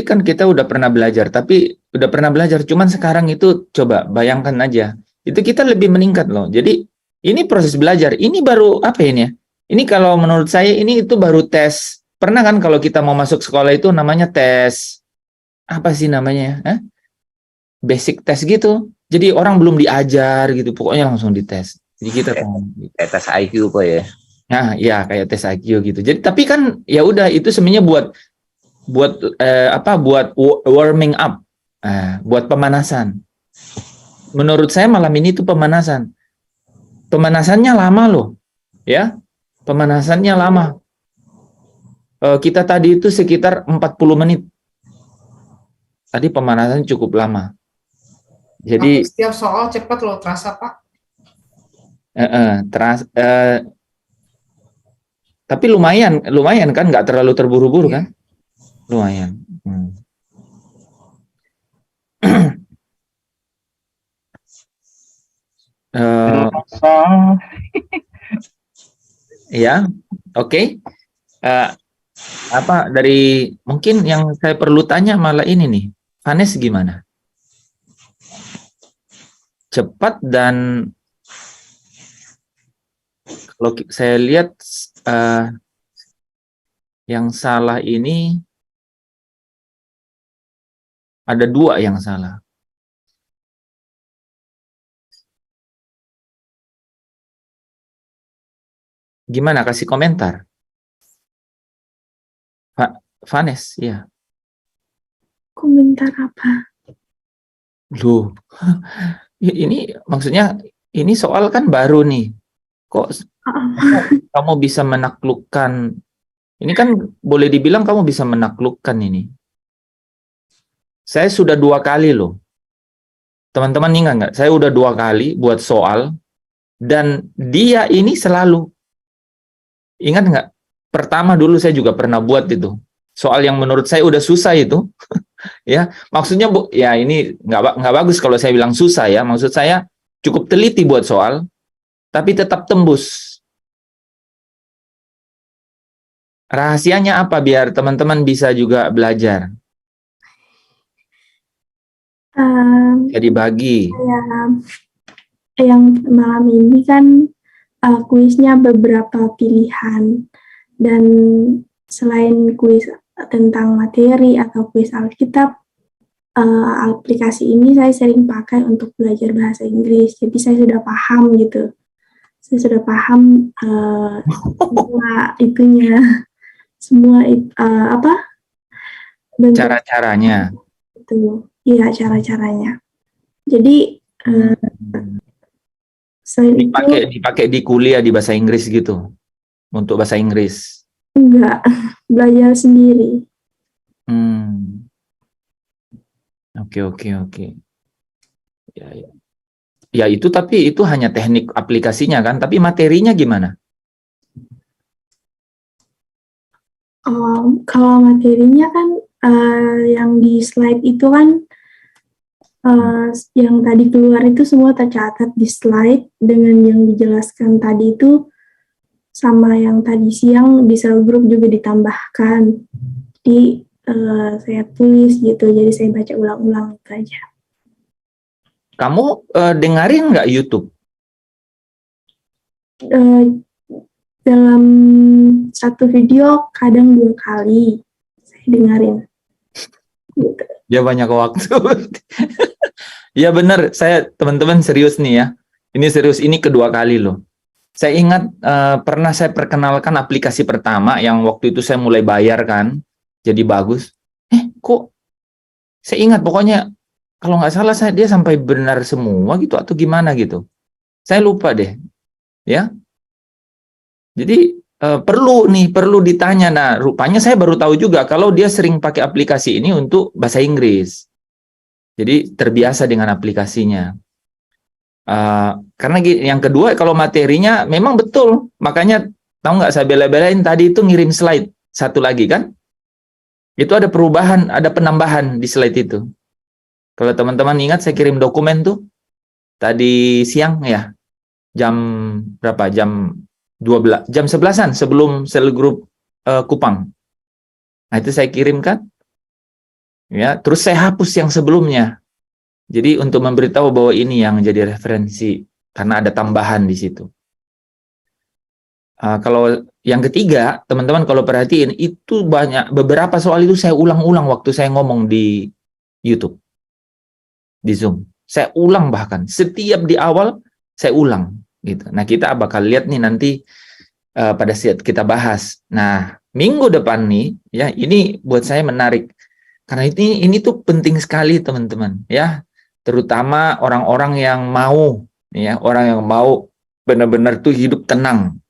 kan kita udah pernah belajar, tapi udah pernah belajar, cuman sekarang itu coba bayangkan aja, itu kita lebih meningkat loh. Jadi ini proses belajar, ini baru apa ini ya? Ini kalau menurut saya ini itu baru tes. Pernah kan kalau kita mau masuk sekolah itu namanya tes apa sih namanya? Basic test gitu. Jadi orang belum diajar gitu, pokoknya langsung dites. Jadi kita tes IQ kok ya. Nah, ya kayak tes IQ gitu. Jadi tapi kan ya udah itu sebenarnya buat warming up, buat pemanasan. Menurut saya malam ini itu pemanasan. Pemanasannya lama loh, ya. Pemanasannya lama. Kita tadi itu sekitar 40 menit. Tadi pemanasan cukup lama. Jadi setiap soal cepat loh, terasa Pak. Tapi lumayan kan, nggak terlalu terburu-buru kan? lumayan. Eh, ya, oke. Apa dari mungkin yang saya perlu tanya malah ini nih, Vanes gimana? Cepat dan kalau saya lihat yang salah ini ada 2 yang salah. Gimana? Kasih komentar. Vanes, ya. Komentar apa? Loh, ini maksudnya ini soal kan baru nih. Kok kamu bisa menaklukkan? Ini kan boleh dibilang kamu bisa menaklukkan ini. Saya sudah 2 kali loh. Teman-teman ingat nggak? Saya udah 2 kali buat soal dan dia ini selalu ingat nggak? Pertama dulu saya juga pernah buat itu. Soal yang menurut saya udah susah itu. Ya, maksudnya ya ini nggak bagus kalau saya bilang susah ya. Maksud saya cukup teliti buat soal, tapi tetap tembus. Rahasianya apa biar teman-teman bisa juga belajar? Jadi bagi. Yang malam ini kan kuisnya beberapa pilihan, dan selain kuis tentang materi atau kuis Alkitab, aplikasi ini saya sering pakai untuk belajar bahasa Inggris. Jadi saya sudah paham gitu. Saya sudah paham semua itunya, semua Cara-caranya. Itu, iya cara-caranya. Jadi selain dipakai di kuliah di bahasa Inggris gitu, untuk bahasa Inggris. Enggak, belajar sendiri. Oke. Ya itu, tapi itu hanya teknik aplikasinya kan, tapi materinya gimana? Kalau materinya kan yang di slide itu kan yang tadi keluar itu semua tercatat di slide dengan yang dijelaskan tadi itu, sama yang tadi siang di sel grup juga ditambahkan. Jadi saya tulis gitu, jadi saya baca ulang-ulang itu aja. Kamu dengerin nggak YouTube? Dalam satu video kadang 2 kali saya dengerin. Gitu. Ya banyak waktu. Ya benar, saya teman-teman serius nih ya. Ini serius, ini kedua kali loh. Saya ingat pernah saya perkenalkan aplikasi pertama yang waktu itu saya mulai bayar kan, jadi bagus. Kok saya ingat pokoknya kalau nggak salah dia sampai benar semua gitu atau gimana gitu. Saya lupa deh, ya. Jadi perlu ditanya. Nah, rupanya saya baru tahu juga kalau dia sering pakai aplikasi ini untuk bahasa Inggris. Jadi terbiasa dengan aplikasinya. Karena yang kedua, kalau materinya memang betul. Makanya tahu nggak saya bela-belain tadi itu ngirim slide satu lagi kan? Itu ada perubahan, ada penambahan di slide itu. Kalau teman-teman ingat saya kirim dokumen tuh tadi siang ya. Jam berapa? Jam 12, jam 11-an sebelum sel grup Kupang. Nah, itu saya kirimkan. Ya, terus saya hapus yang sebelumnya. Jadi untuk memberitahu bahwa ini yang jadi referensi karena ada tambahan di situ. Kalau yang ketiga, teman-teman kalau perhatiin itu beberapa soal itu saya ulang-ulang waktu saya ngomong di YouTube, di Zoom. Saya ulang bahkan setiap di awal saya ulang gitu. Nah, kita bakal lihat nih nanti pada saat kita bahas. Nah, minggu depan nih ya, ini buat saya menarik. Karena ini tuh penting sekali teman-teman ya, terutama orang-orang yang mau ya, orang yang mau benar-benar tuh hidup tenang,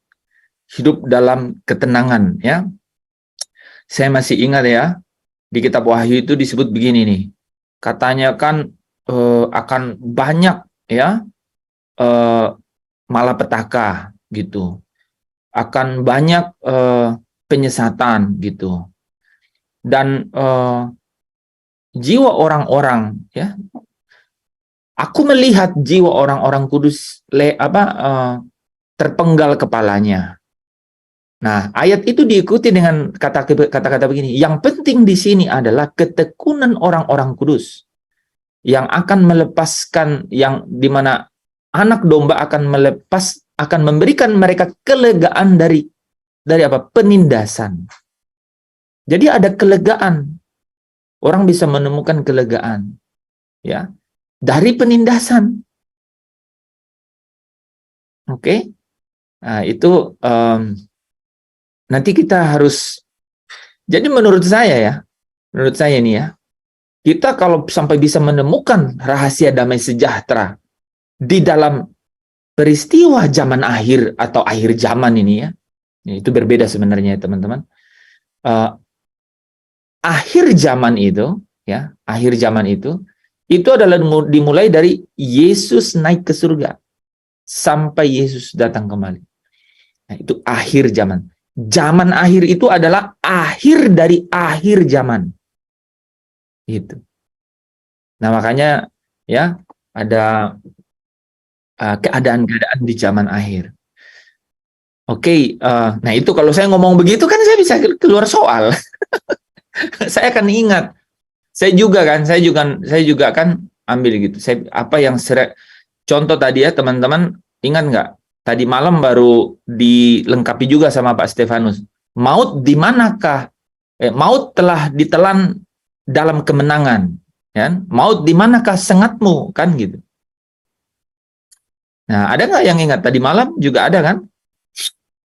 hidup dalam ketenangan ya. Saya masih ingat ya, di kitab Wahyu itu disebut begini nih, katanya kan akan banyak ya malapetaka gitu, akan banyak penyesatan gitu. dan jiwa orang-orang, ya, aku melihat jiwa orang-orang kudus terpenggal kepalanya. Nah, ayat itu diikuti dengan kata-kata begini. Yang penting di sini adalah ketekunan orang-orang kudus yang akan melepaskan, yang dimana anak domba akan memberikan mereka kelegaan dari apa? Penindasan. Jadi ada kelegaan. Orang bisa menemukan kelegaan, ya, dari penindasan. Oke? Nah, itu nanti kita harus, jadi menurut saya nih ya, kita kalau sampai bisa menemukan rahasia damai sejahtera di dalam peristiwa zaman akhir atau akhir zaman ini ya, itu berbeda sebenarnya teman-teman. Akhir zaman itu, ya, akhir zaman itu adalah dimulai dari Yesus naik ke surga sampai Yesus datang kembali. Nah, itu akhir zaman. Zaman akhir itu adalah akhir dari akhir zaman. Gitu. Nah, makanya ya ada keadaan-keadaan di zaman akhir. Oke, nah itu kalau saya ngomong begitu kan saya bisa keluar soal. Saya akan ingat. Saya juga kan ambil gitu. Contoh tadi ya teman-teman, ingat nggak? Tadi malam baru dilengkapi juga sama Pak Stefanus. Maut di manakah? Maut telah ditelan dalam kemenangan. Ya? Maut di manakah sengatmu? Kan gitu. Nah, ada nggak yang ingat? Tadi malam juga ada kan?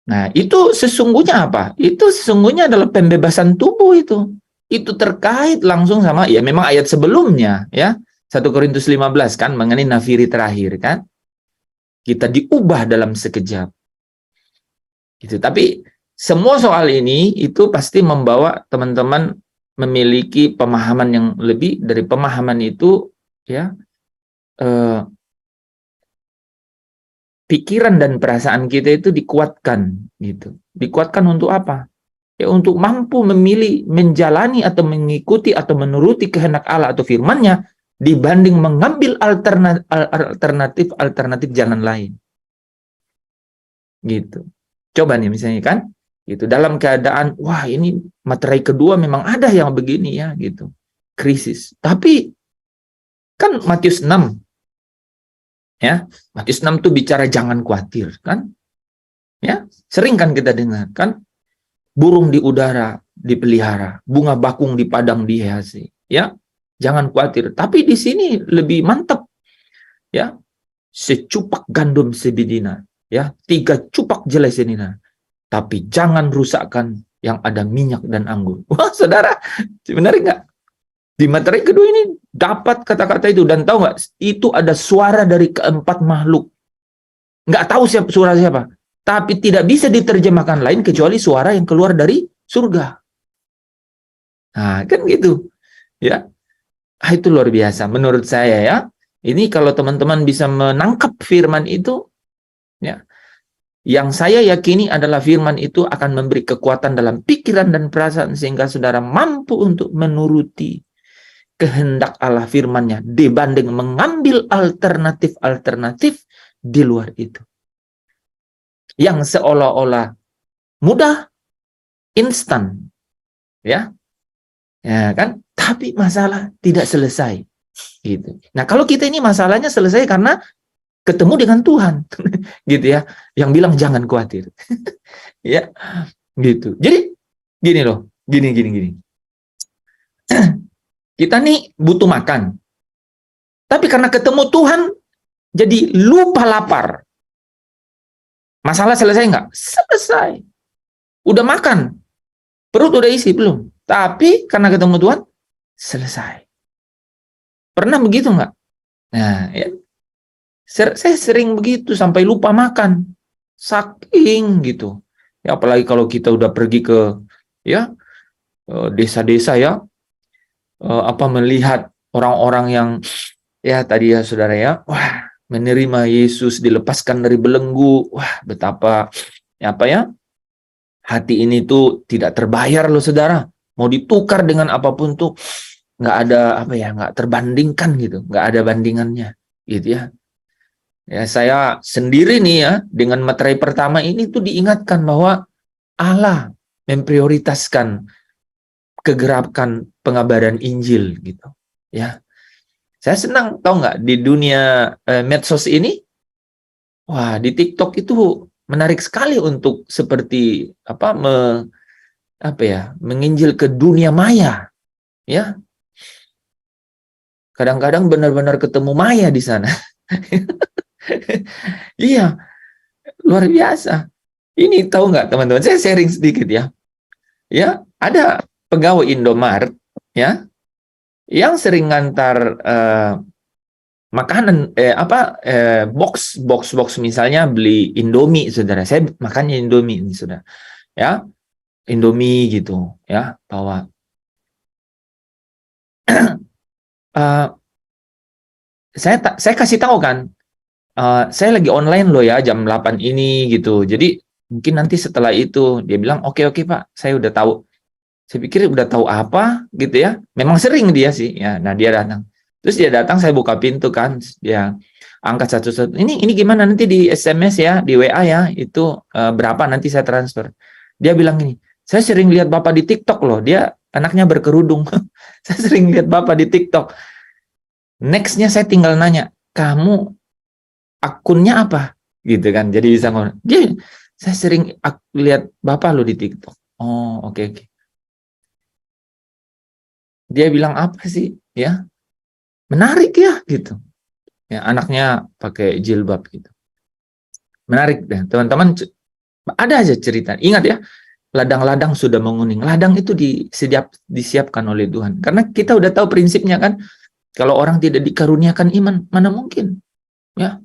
Nah, itu sesungguhnya apa? Itu sesungguhnya adalah pembebasan tubuh itu. Itu terkait langsung sama, ya memang ayat sebelumnya, ya. 1 Korintus 15 kan, mengenai nafiri terakhir kan. Kita diubah dalam sekejap. Gitu. Tapi semua soal ini itu pasti membawa teman-teman memiliki pemahaman yang lebih dari pemahaman itu, ya. Pikiran dan perasaan kita itu dikuatkan gitu. Dikuatkan untuk apa? Ya untuk mampu memilih, menjalani atau mengikuti atau menuruti kehendak Allah atau firman-Nya dibanding mengambil alternatif jalan lain. Gitu. Coba nih misalnya kan, gitu dalam keadaan wah ini materai kedua memang ada yang begini ya gitu. Krisis. Tapi kan Matius 6 ya, Matius 6 tuh bicara jangan khawatir kan? Ya, sering kan kita dengar kan? Burung di udara dipelihara, bunga bakung di padang dihiasi, ya. Jangan khawatir. Tapi di sini lebih mantap. Ya. Secupak gandum sebidina, ya. 3 cupak jelai senina. Tapi jangan rusakkan yang ada minyak dan anggur. Wah, saudara, benar nggak? Di materi kedua ini dapat kata-kata itu, dan tahu nggak? Itu ada suara dari keempat makhluk. Nggak tahu suara siapa. Tapi tidak bisa diterjemahkan lain kecuali suara yang keluar dari surga. Nah, kan gitu. Ya. Itu luar biasa menurut saya ya. Ini kalau teman-teman bisa menangkap firman itu, ya. Yang saya yakini adalah firman itu akan memberi kekuatan dalam pikiran dan perasaan sehingga saudara mampu untuk menuruti kehendak Allah firman-Nya dibanding mengambil alternatif di luar itu. Yang seolah-olah mudah, instan, ya kan? Tapi masalah tidak selesai, gitu. Nah kalau kita ini masalahnya selesai karena ketemu dengan Tuhan, gitu ya, yang bilang jangan khawatir, ya, gitu. Jadi gini loh, gini. Kita nih butuh makan, tapi karena ketemu Tuhan, jadi lupa lapar. Masalah selesai nggak? Selesai. Udah makan. Perut udah isi, belum? Tapi karena ketemu Tuhan, selesai. Pernah begitu nggak? Nah, ya. Saya sering begitu, sampai lupa makan. Saking gitu. Ya, apalagi kalau kita udah pergi ke ya desa-desa ya, melihat orang-orang yang ya tadi ya saudara ya, wah, menerima Yesus, dilepaskan dari belenggu. Wah, betapa hati ini tuh tidak terbayar loh saudara. mau ditukar dengan apapun tuh nggak ada apa ya, nggak terbandingkan gitu, nggak ada bandingannya gitu ya. Ya saya sendiri nih ya dengan materai pertama ini tuh diingatkan bahwa Allah memprioritaskan kegerakan pengabaran Injil gitu ya. Saya senang tahu nggak di dunia medsos ini, wah di TikTok itu menarik sekali untuk seperti apa menginjil ke dunia maya ya. Kadang-kadang benar-benar ketemu maya di sana. Iya, luar biasa. Ini tahu nggak teman-teman? Saya sharing sedikit ya. Ya, ada pegawai Indomaret ya yang sering ngantar makanan box misalnya beli Indomie, saudara. Saya makannya Indomie ini, saudara. Ya, Indomie gitu ya, bawa. Saya kasih tahu kan, saya lagi online loh ya jam 8 ini gitu. Jadi mungkin nanti setelah itu dia bilang oke Pak, saya udah tahu. Saya pikir udah tahu apa gitu ya. Memang sering dia sih ya. Nah dia datang. Terus dia datang, saya buka pintu kan, dia angkat satu-satu. Ini gimana nanti di SMS ya, di WA ya, itu berapa nanti saya transfer. Dia bilang gini, saya sering lihat Bapak di TikTok loh. Dia anaknya berkerudung. Saya sering lihat Bapak di TikTok. Next-nya saya tinggal nanya, kamu akunnya apa? Gitu kan. Jadi bisa ngomong. Saya sering lihat Bapak lo di TikTok. Oh, oke. Dia bilang apa sih? Ya, menarik ya gitu. Ya, anaknya pakai jilbab gitu. Menarik deh, teman-teman. Ada aja cerita. Ingat ya, ladang-ladang sudah menguning. Ladang itu disiapkan oleh Tuhan. Karena kita udah tahu prinsipnya kan. Kalau orang tidak dikaruniakan iman, mana mungkin? Ya,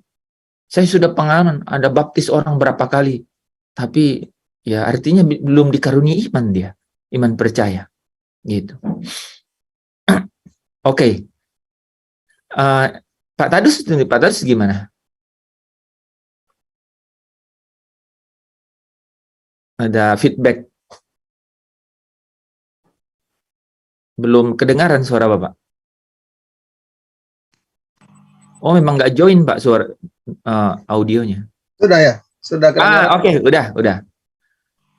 saya sudah pengalaman. Ada baptis orang berapa kali. Tapi ya artinya belum dikaruniai iman dia. Iman percaya. Gitu. Oke. Pak Tadus gimana? Ada feedback? Belum kedengaran suara Bapak? Oh, memang nggak join Pak suara audionya. Sudah ya? Sudah kedengaran. Oke, udah.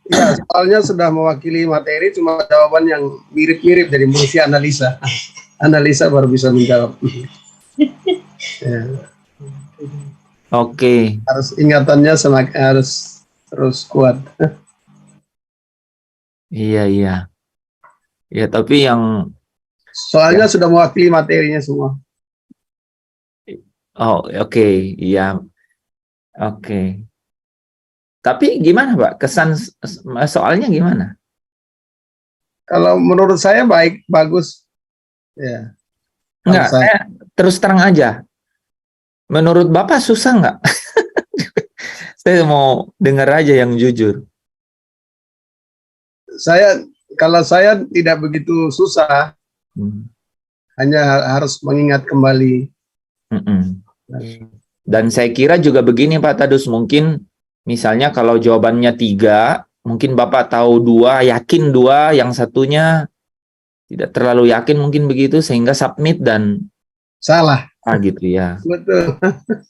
Ya, soalnya sudah mewakili materi, cuma jawaban yang mirip-mirip dari mesti analisa. Analisa baru bisa menjawab. Ya. Oke. Harus ingatannya harus terus kuat. Iya. Ya, tapi yang Soalnya sudah mewakili materinya semua. oh, oke. Iya. Oke. Tapi gimana Pak? Kesan soalnya gimana? Kalau menurut saya bagus. Ya. Enggak, saya terus terang aja. Menurut Bapak susah nggak? Saya mau dengar aja yang jujur. Kalau saya tidak begitu susah, hanya harus mengingat kembali. Dan saya kira juga begini Pak Tadus, mungkin misalnya kalau jawabannya 3, mungkin Bapak tahu 2, yakin 2, yang satunya tidak terlalu yakin mungkin begitu, sehingga submit dan salah. Gitu ya. Betul.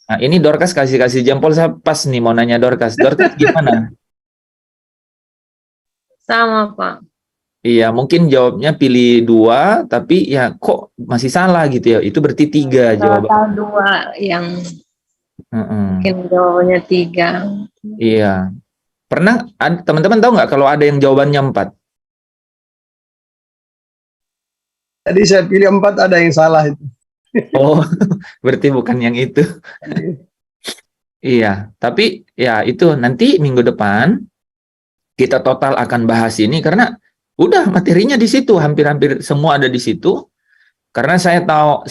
Nah ini Dorcas kasih jempol, saya pas nih mau nanya Dorcas. Dorcas gimana? Sama Pak. Iya, mungkin jawabnya pilih 2, tapi ya kok masih salah gitu ya. Itu berarti 3 jawaban. Tahu 2 yang mungkin jawabannya 3. Iya. Pernah teman-teman tahu nggak kalau ada yang jawabannya 4? Jadi saya pilih 4, ada yang salah itu. Oh, berarti bukan yang itu. Iya, tapi ya itu nanti minggu depan kita total akan bahas ini karena udah materinya di situ, hampir-hampir semua ada di situ. Karena saya tahu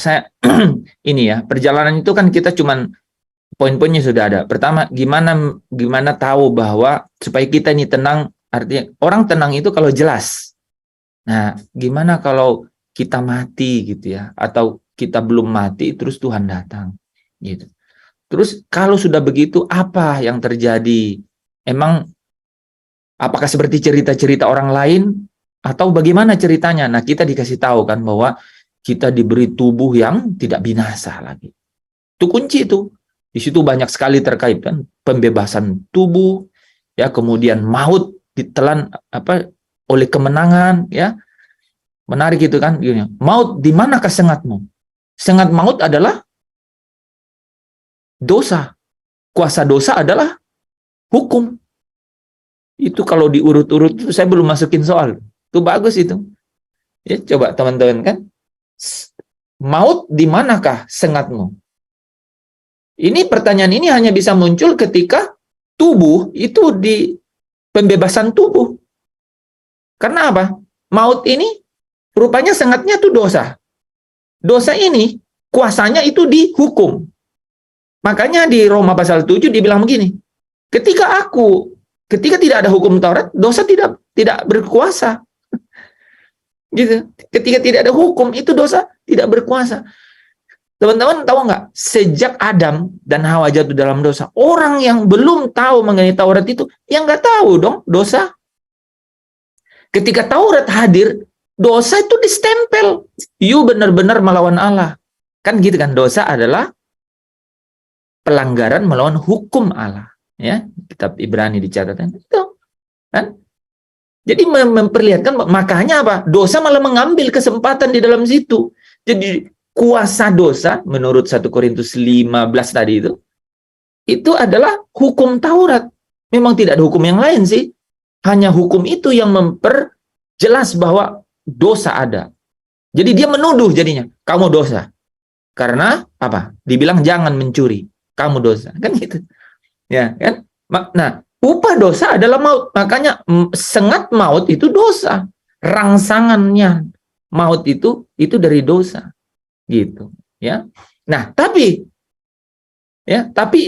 ini ya, perjalanan itu kan kita cuman poin-poinnya sudah ada. Pertama, gimana tahu bahwa supaya kita ini tenang, artinya orang tenang itu kalau jelas. Nah, gimana kalau kita mati gitu ya, atau kita belum mati terus Tuhan datang gitu. Terus kalau sudah begitu apa yang terjadi? Emang apakah seperti cerita-cerita orang lain Atau bagaimana ceritanya? Nah, kita dikasih tahu kan bahwa kita diberi tubuh yang tidak binasa lagi. Itu kunci itu. Di situ banyak sekali terkait kan pembebasan tubuh, ya, kemudian maut ditelan oleh kemenangan, ya. Menarik itu kan, gini. Maut, di manakah sengatmu? Sengat maut adalah dosa. Kuasa dosa adalah hukum. Itu kalau diurut-urut itu saya belum masukin soal. Itu bagus itu. Ya, coba teman-teman kan. Maut, di manakah sengatmu? Ini pertanyaan ini hanya bisa muncul ketika tubuh itu di pembebasan tubuh. Karena apa? Maut ini rupanya sengatnya itu dosa. Dosa ini kuasanya itu dihukum. Makanya di Roma pasal 7 dibilang begini. Ketika tidak ada hukum Taurat, dosa tidak berkuasa. Gitu. Ketika tidak ada hukum, itu dosa tidak berkuasa. Teman-teman tahu nggak? Sejak Adam dan Hawa jatuh dalam dosa, orang yang belum tahu mengenai Taurat itu, yang nggak tahu dong dosa. Ketika Taurat hadir, dosa itu distempel. You benar-benar melawan Allah. Kan gitu kan? Dosa adalah pelanggaran melawan hukum Allah. Ya, kitab Ibrani dicatatkan itu. Kan? Jadi memperlihatkan, makanya apa? Dosa malah mengambil kesempatan di dalam situ. Jadi kuasa dosa menurut 1 Korintus 15 tadi itu adalah hukum Taurat. Memang tidak ada hukum yang lain sih. Hanya hukum itu yang memperjelas bahwa dosa ada. Jadi dia menuduh jadinya, kamu dosa. Karena apa? Dibilang jangan mencuri, kamu dosa. Kan gitu. Ya, kan? Nah, upah dosa adalah maut. Makanya sengat maut itu dosa. Rangsangannya maut itu dari dosa. Gitu, ya. Nah, tapi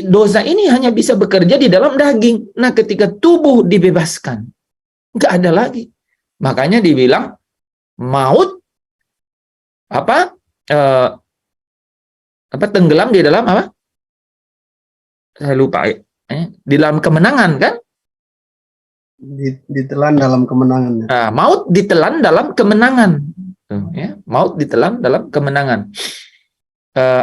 dosa ini hanya bisa bekerja di dalam daging. Nah, ketika tubuh dibebaskan, nggak ada lagi. Makanya dibilang maut tenggelam di dalam apa? Saya lupa. Di dalam kemenangan kan? Ditelan dalam kemenangan. Nah, maut ditelan dalam kemenangan. Ya, maut ditelan dalam kemenangan.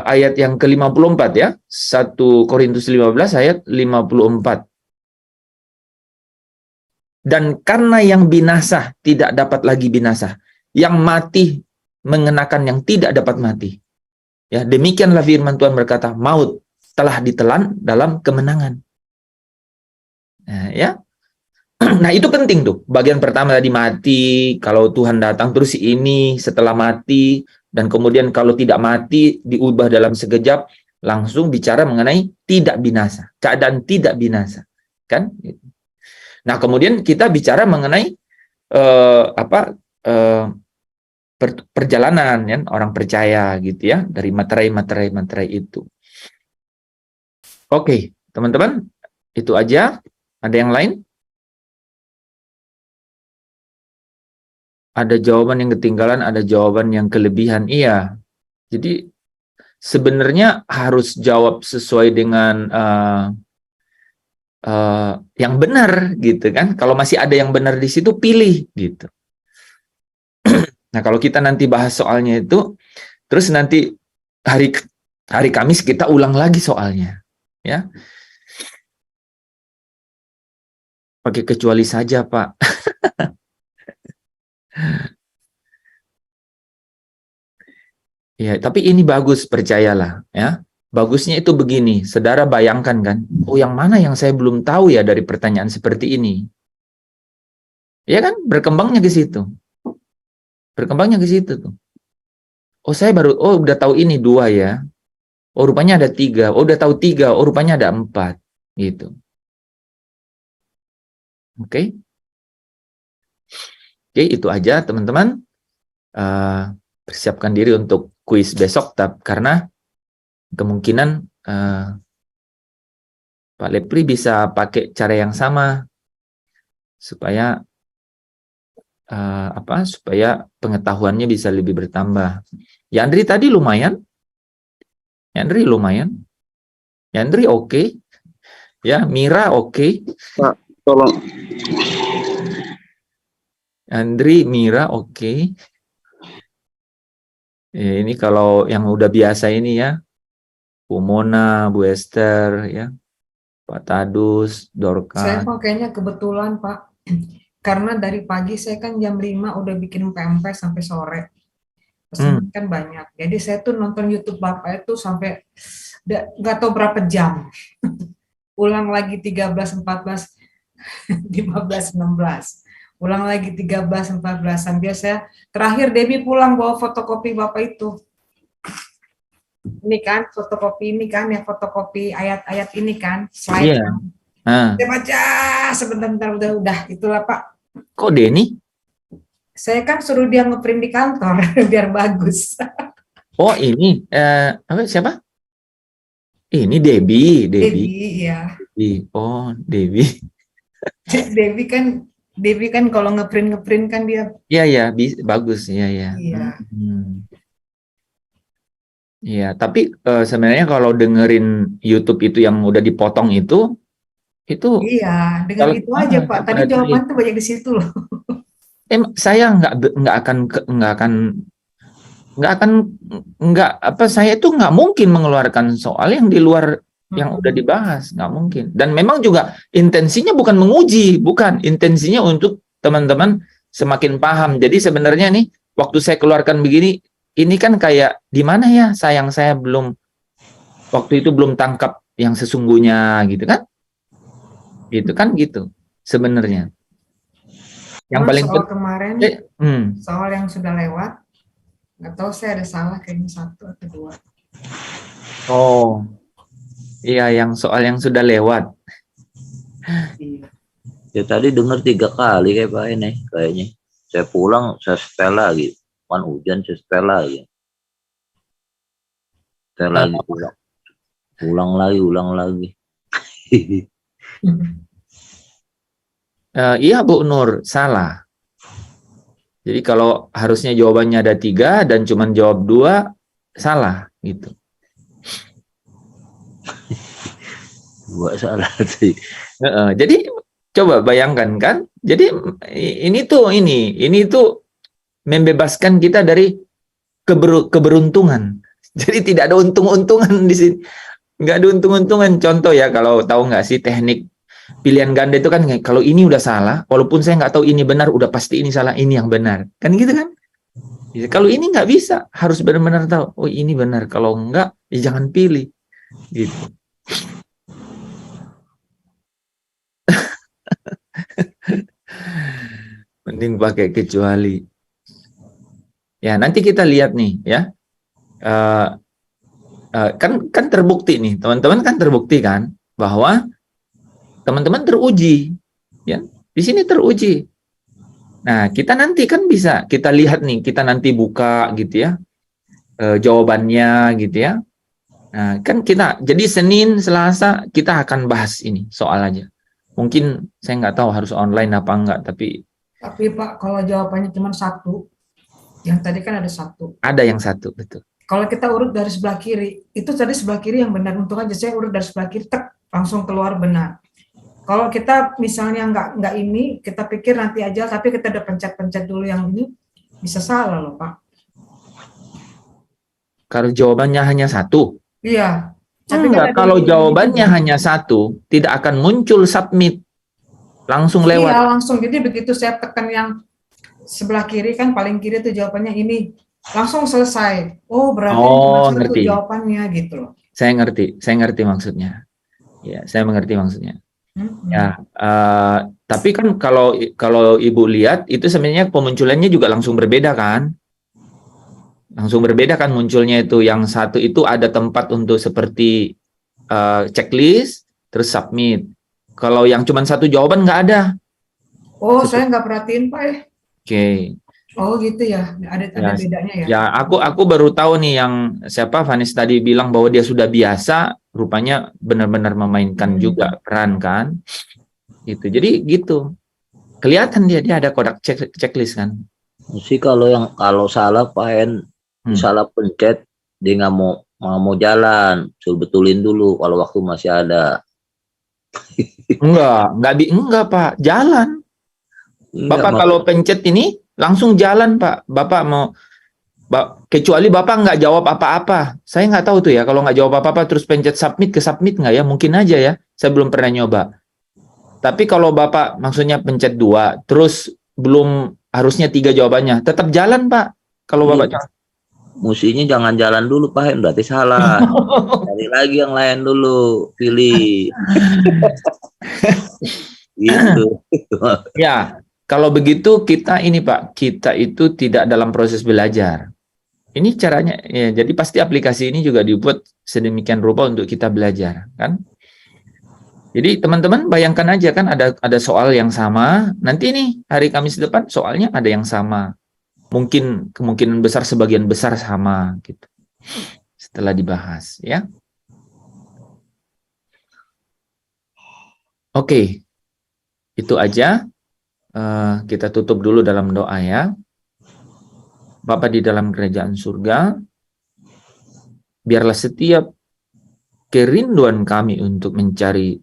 Ayat yang ke-54 ya. 1 Korintus 15 ayat 54. Dan karena yang binasa tidak dapat lagi binasa, yang mati mengenakan yang tidak dapat mati. Ya, demikianlah firman Tuhan berkata, maut telah ditelan dalam kemenangan. Nah, ya. Nah, itu penting tuh. Bagian pertama tadi mati, kalau Tuhan datang terus ini setelah mati, dan kemudian kalau tidak mati diubah dalam sekejap, langsung bicara mengenai tidak binasa, keadaan tidak binasa, kan? Nah, kemudian kita bicara mengenai perjalanan ya, orang percaya gitu ya, dari materai itu. Oke, teman-teman, itu aja. Ada yang lain? Ada jawaban yang ketinggalan, ada jawaban yang kelebihan. Iya. Jadi sebenarnya harus jawab sesuai dengan yang benar gitu kan. Kalau masih ada yang benar di situ, pilih gitu. Nah, kalau kita nanti bahas soalnya itu, terus nanti hari Kamis kita ulang lagi soalnya, ya. Pakai kecuali saja, Pak. Ya, tapi ini bagus, percayalah, ya. Bagusnya itu begini, saudara bayangkan kan, oh yang mana yang saya belum tahu ya dari pertanyaan seperti ini. Ya kan, berkembangnya ke situ. Berkembangnya ke situ tuh. Oh saya udah tahu ini 2 ya. Oh rupanya ada 3. Oh udah tahu 3. Oh rupanya ada 4. Gitu. Oke. Oke, itu aja teman-teman. Persiapkan diri untuk kuis besok, karena kemungkinan Pak Lepri bisa pakai cara yang sama supaya supaya pengetahuannya bisa lebih bertambah. Yandri tadi lumayan. Yandri oke. Ya, Mira oke. Pak, tolong. Andri, Mira, oke. Ini kalau yang udah biasa ini ya, Bu Mona, Bu Esther, ya, Pak Tadus, Saya Dorka. kok kayaknya kebetulan Pak, karena dari pagi saya kan jam 5 udah bikin pempek sampai sore. Pesanan kan banyak. Jadi saya tuh nonton YouTube Bapak itu sampai nggak tahu berapa jam. Ulang lagi 13, 14, 15, 16. Ulang lagi 13, 14. Sampai saya terakhir Debbie pulang bawa fotokopi Bapak itu. Ini kan fotokopi ini kan yang fotokopi ayat-ayat ini kan slide. Iya. Saya baca sebentar udah itulah Pak. Kok Denny? Saya kan suruh dia ngeprint di kantor biar bagus. Oh ini apa siapa? Ini Debbie. Iya. Oh Debbie. Debbie kan kalau ngeprint kan dia. Iya bagus ya. Iya. Iya, tapi sebenarnya kalau dengerin YouTube itu yang udah dipotong itu Iya, dengan itu aja Pak. Tadi jawaban tuh banyak di situ loh. Saya saya itu nggak mungkin mengeluarkan soal yang di luar yang udah dibahas, nggak mungkin. Dan memang juga intensinya bukan menguji, bukan, intensinya untuk teman-teman semakin paham. Jadi sebenarnya nih waktu saya keluarkan begini, ini kan kayak di mana ya, sayang saya waktu itu belum tangkap yang sesungguhnya gitu kan? Gitu kan gitu sebenarnya. Yang paling soal kemarin, soal yang sudah lewat, nggak tahu saya ada salah kayaknya 1 atau 2. Oh, iya yang soal yang sudah lewat. Iya. Ya tadi dengar 3 kali kayak Pak ini kayaknya. Saya pulang, saya setel lagi. Kan hujan, saya setel lagi. Setel lagi pulang. Ulang lagi. Iya Bu Nur, salah. Jadi kalau harusnya jawabannya ada 3 dan cuma jawab 2, salah gitu. 2 salah sih. Jadi coba bayangkan kan. Jadi ini tuh membebaskan kita dari keberuntungan. Jadi tidak ada untung-untungan di sini. Nggak ada untung-untungan. Contoh ya, kalau tahu nggak sih teknik pilihan ganda itu kan, kalau ini udah salah, walaupun saya nggak tahu ini benar, udah pasti ini salah, ini yang benar. Kan gitu kan? Kalau ini nggak bisa, harus benar-benar tahu, oh ini benar. Kalau nggak, ya jangan pilih. Gitu. Mending pakai kecuali. Ya, nanti kita lihat nih ya. Kan terbukti nih, teman-teman kan terbukti kan bahwa teman-teman teruji, ya di sini teruji. Nah kita nanti kan bisa kita lihat nih, kita nanti buka gitu ya jawabannya gitu ya. Nah kan kita jadi Senin Selasa kita akan bahas ini soal aja. Mungkin saya nggak tahu harus online apa enggak, tapi Pak kalau jawabannya cuma 1, yang tadi kan ada 1. Ada yang 1 betul. Kalau kita urut dari sebelah kiri, itu tadi sebelah kiri yang benar. Untung aja saya urut dari sebelah kiri, langsung keluar benar. Kalau kita misalnya nggak ini, kita pikir nanti aja, tapi kita udah pencet-pencet dulu yang ini, bisa salah loh Pak. Kalau jawabannya hanya 1. Iya. Enggak, kalau jawabannya hanya 1, tidak akan muncul submit. Langsung lewat. Iya, langsung. Jadi begitu saya tekan yang sebelah kiri, kan paling kiri itu jawabannya ini. Langsung selesai. Oh, berarti cuma 1 jawabannya gitu loh. Saya ngerti maksudnya. Ya, saya mengerti maksudnya. Ya, tapi kan kalau Ibu lihat itu sebenarnya pemunculannya juga langsung berbeda kan? Langsung berbeda kan munculnya itu. Yang 1 itu ada tempat untuk seperti checklist, terus submit. Kalau yang cuma 1 jawaban nggak ada. Oh, saya nggak perhatiin Pak ya. Oke. Oh gitu ya, ada bedanya ya. Ya, aku baru tahu nih yang siapa Vanis tadi bilang bahwa dia sudah biasa, rupanya benar-benar memainkan juga peran kan. Gitu. Jadi gitu. Kelihatan dia ada kodak checklist kan. Sih kalau salah Pak salah pencet, dia nggak mau jalan, suruh betulin dulu kalau waktu masih ada. Enggak Pak, jalan. Bapak kalau pencet ini langsung jalan, Pak. Bapak mau, kecuali Bapak nggak jawab apa-apa. Saya nggak tahu tuh ya, kalau nggak jawab apa-apa terus pencet submit, ke submit nggak ya? Mungkin aja ya, saya belum pernah nyoba. Tapi kalau Bapak maksudnya pencet 2, terus belum harusnya 3 jawabannya, tetap jalan, Pak. Kalau Bapak Musinya jangan jalan dulu, Pak, berarti salah. Cari lagi yang lain dulu, pilih. Gitu. Ya, kalau begitu kita ini Pak, kita itu tidak dalam proses belajar. Ini caranya, ya, jadi pasti aplikasi ini juga dibuat sedemikian rupa untuk kita belajar, kan? Jadi teman-teman bayangkan aja kan ada soal yang sama, nanti nih hari Kamis depan soalnya ada yang sama. Mungkin kemungkinan besar sebagian besar sama gitu. Setelah dibahas, ya. Oke. Itu aja. Kita tutup dulu dalam doa ya. Bapa di dalam kerajaan surga, biarlah setiap kerinduan kami untuk mencari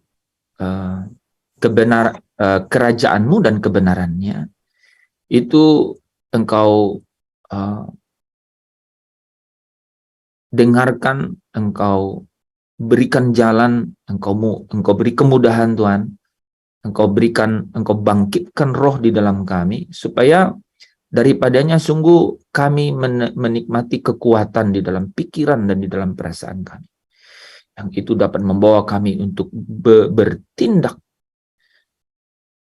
kerajaan-Mu dan kebenarannya, itu Engkau dengarkan, Engkau berikan jalan, Engkau beri kemudahan Tuhan, Engkau bangkitkan roh di dalam kami, supaya daripadanya sungguh kami menikmati kekuatan di dalam pikiran dan di dalam perasaan kami. Yang itu dapat membawa kami untuk bertindak,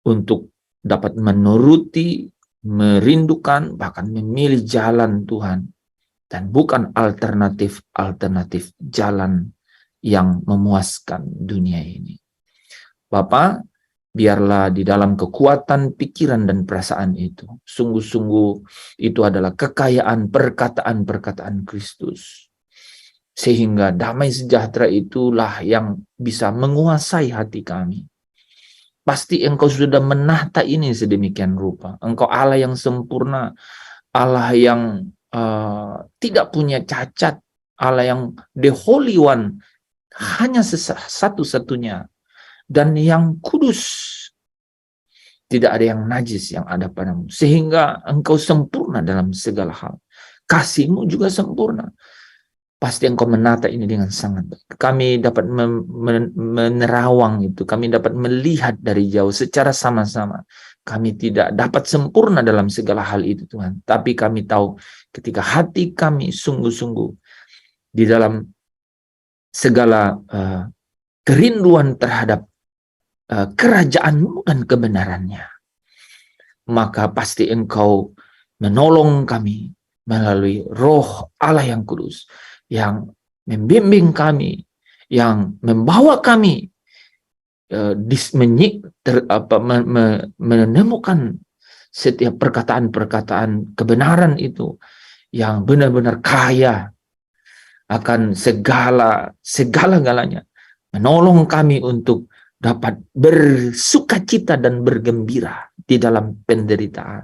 untuk dapat menuruti, merindukan, bahkan memilih jalan Tuhan, dan bukan alternatif jalan yang memuaskan dunia ini. Bapa, biarlah di dalam kekuatan pikiran dan perasaan itu, sungguh-sungguh itu adalah kekayaan perkataan-perkataan Kristus. Sehingga damai sejahtera itulah yang bisa menguasai hati kami. Pasti Engkau sudah menata ini sedemikian rupa. Engkau Allah yang sempurna, Allah yang tidak punya cacat, Allah yang the Holy One, hanya satu-satunya, dan yang kudus, tidak ada yang najis yang ada padamu, sehingga Engkau sempurna dalam segala hal. Kasih-Mu juga sempurna. Pasti Engkau menata ini dengan sangat baik. Kami dapat menerawang itu, kami dapat melihat dari jauh secara sama-sama. Kami tidak dapat sempurna dalam segala hal itu Tuhan, tapi kami tahu ketika hati kami sungguh-sungguh di dalam segala kerinduan terhadap kerajaan-Mu dan kebenarannya, maka pasti Engkau menolong kami melalui Roh Allah yang kudus, yang membimbing kami, yang membawa kami menemukan setiap perkataan-perkataan kebenaran itu yang benar-benar kaya akan segala-galanya, menolong kami untuk dapat bersukacita dan bergembira di dalam penderitaan,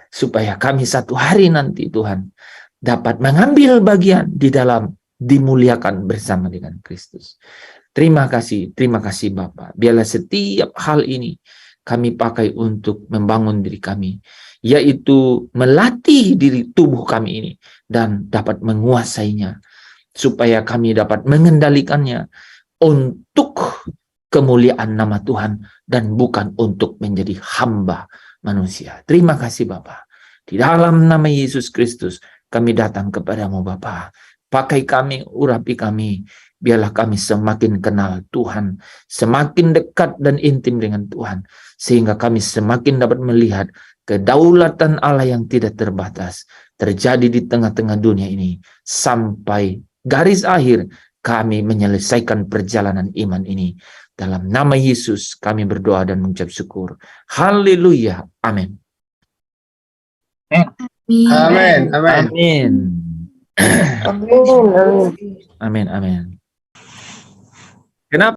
supaya kami satu hari nanti Tuhan dapat mengambil bagian di dalam dimuliakan bersama dengan Kristus. Terima kasih Bapa. Biarlah setiap hal ini kami pakai untuk membangun diri kami, yaitu melatih diri tubuh kami ini dan dapat menguasainya, supaya kami dapat mengendalikannya untuk kemuliaan nama Tuhan dan bukan untuk menjadi hamba manusia. Terima kasih Bapa. Di dalam nama Yesus Kristus kami datang kepadamu Bapa. Pakai kami, urapi kami. Biarlah kami semakin kenal Tuhan, semakin dekat dan intim dengan Tuhan, sehingga kami semakin dapat melihat kedaulatan Allah yang tidak terbatas terjadi di tengah-tengah dunia ini, sampai garis akhir kami menyelesaikan perjalanan iman ini. Dalam nama Yesus kami berdoa dan mengucap syukur. Haleluya. Amin. Amin. Amin. Amin. Amin. Amin. Kenapa?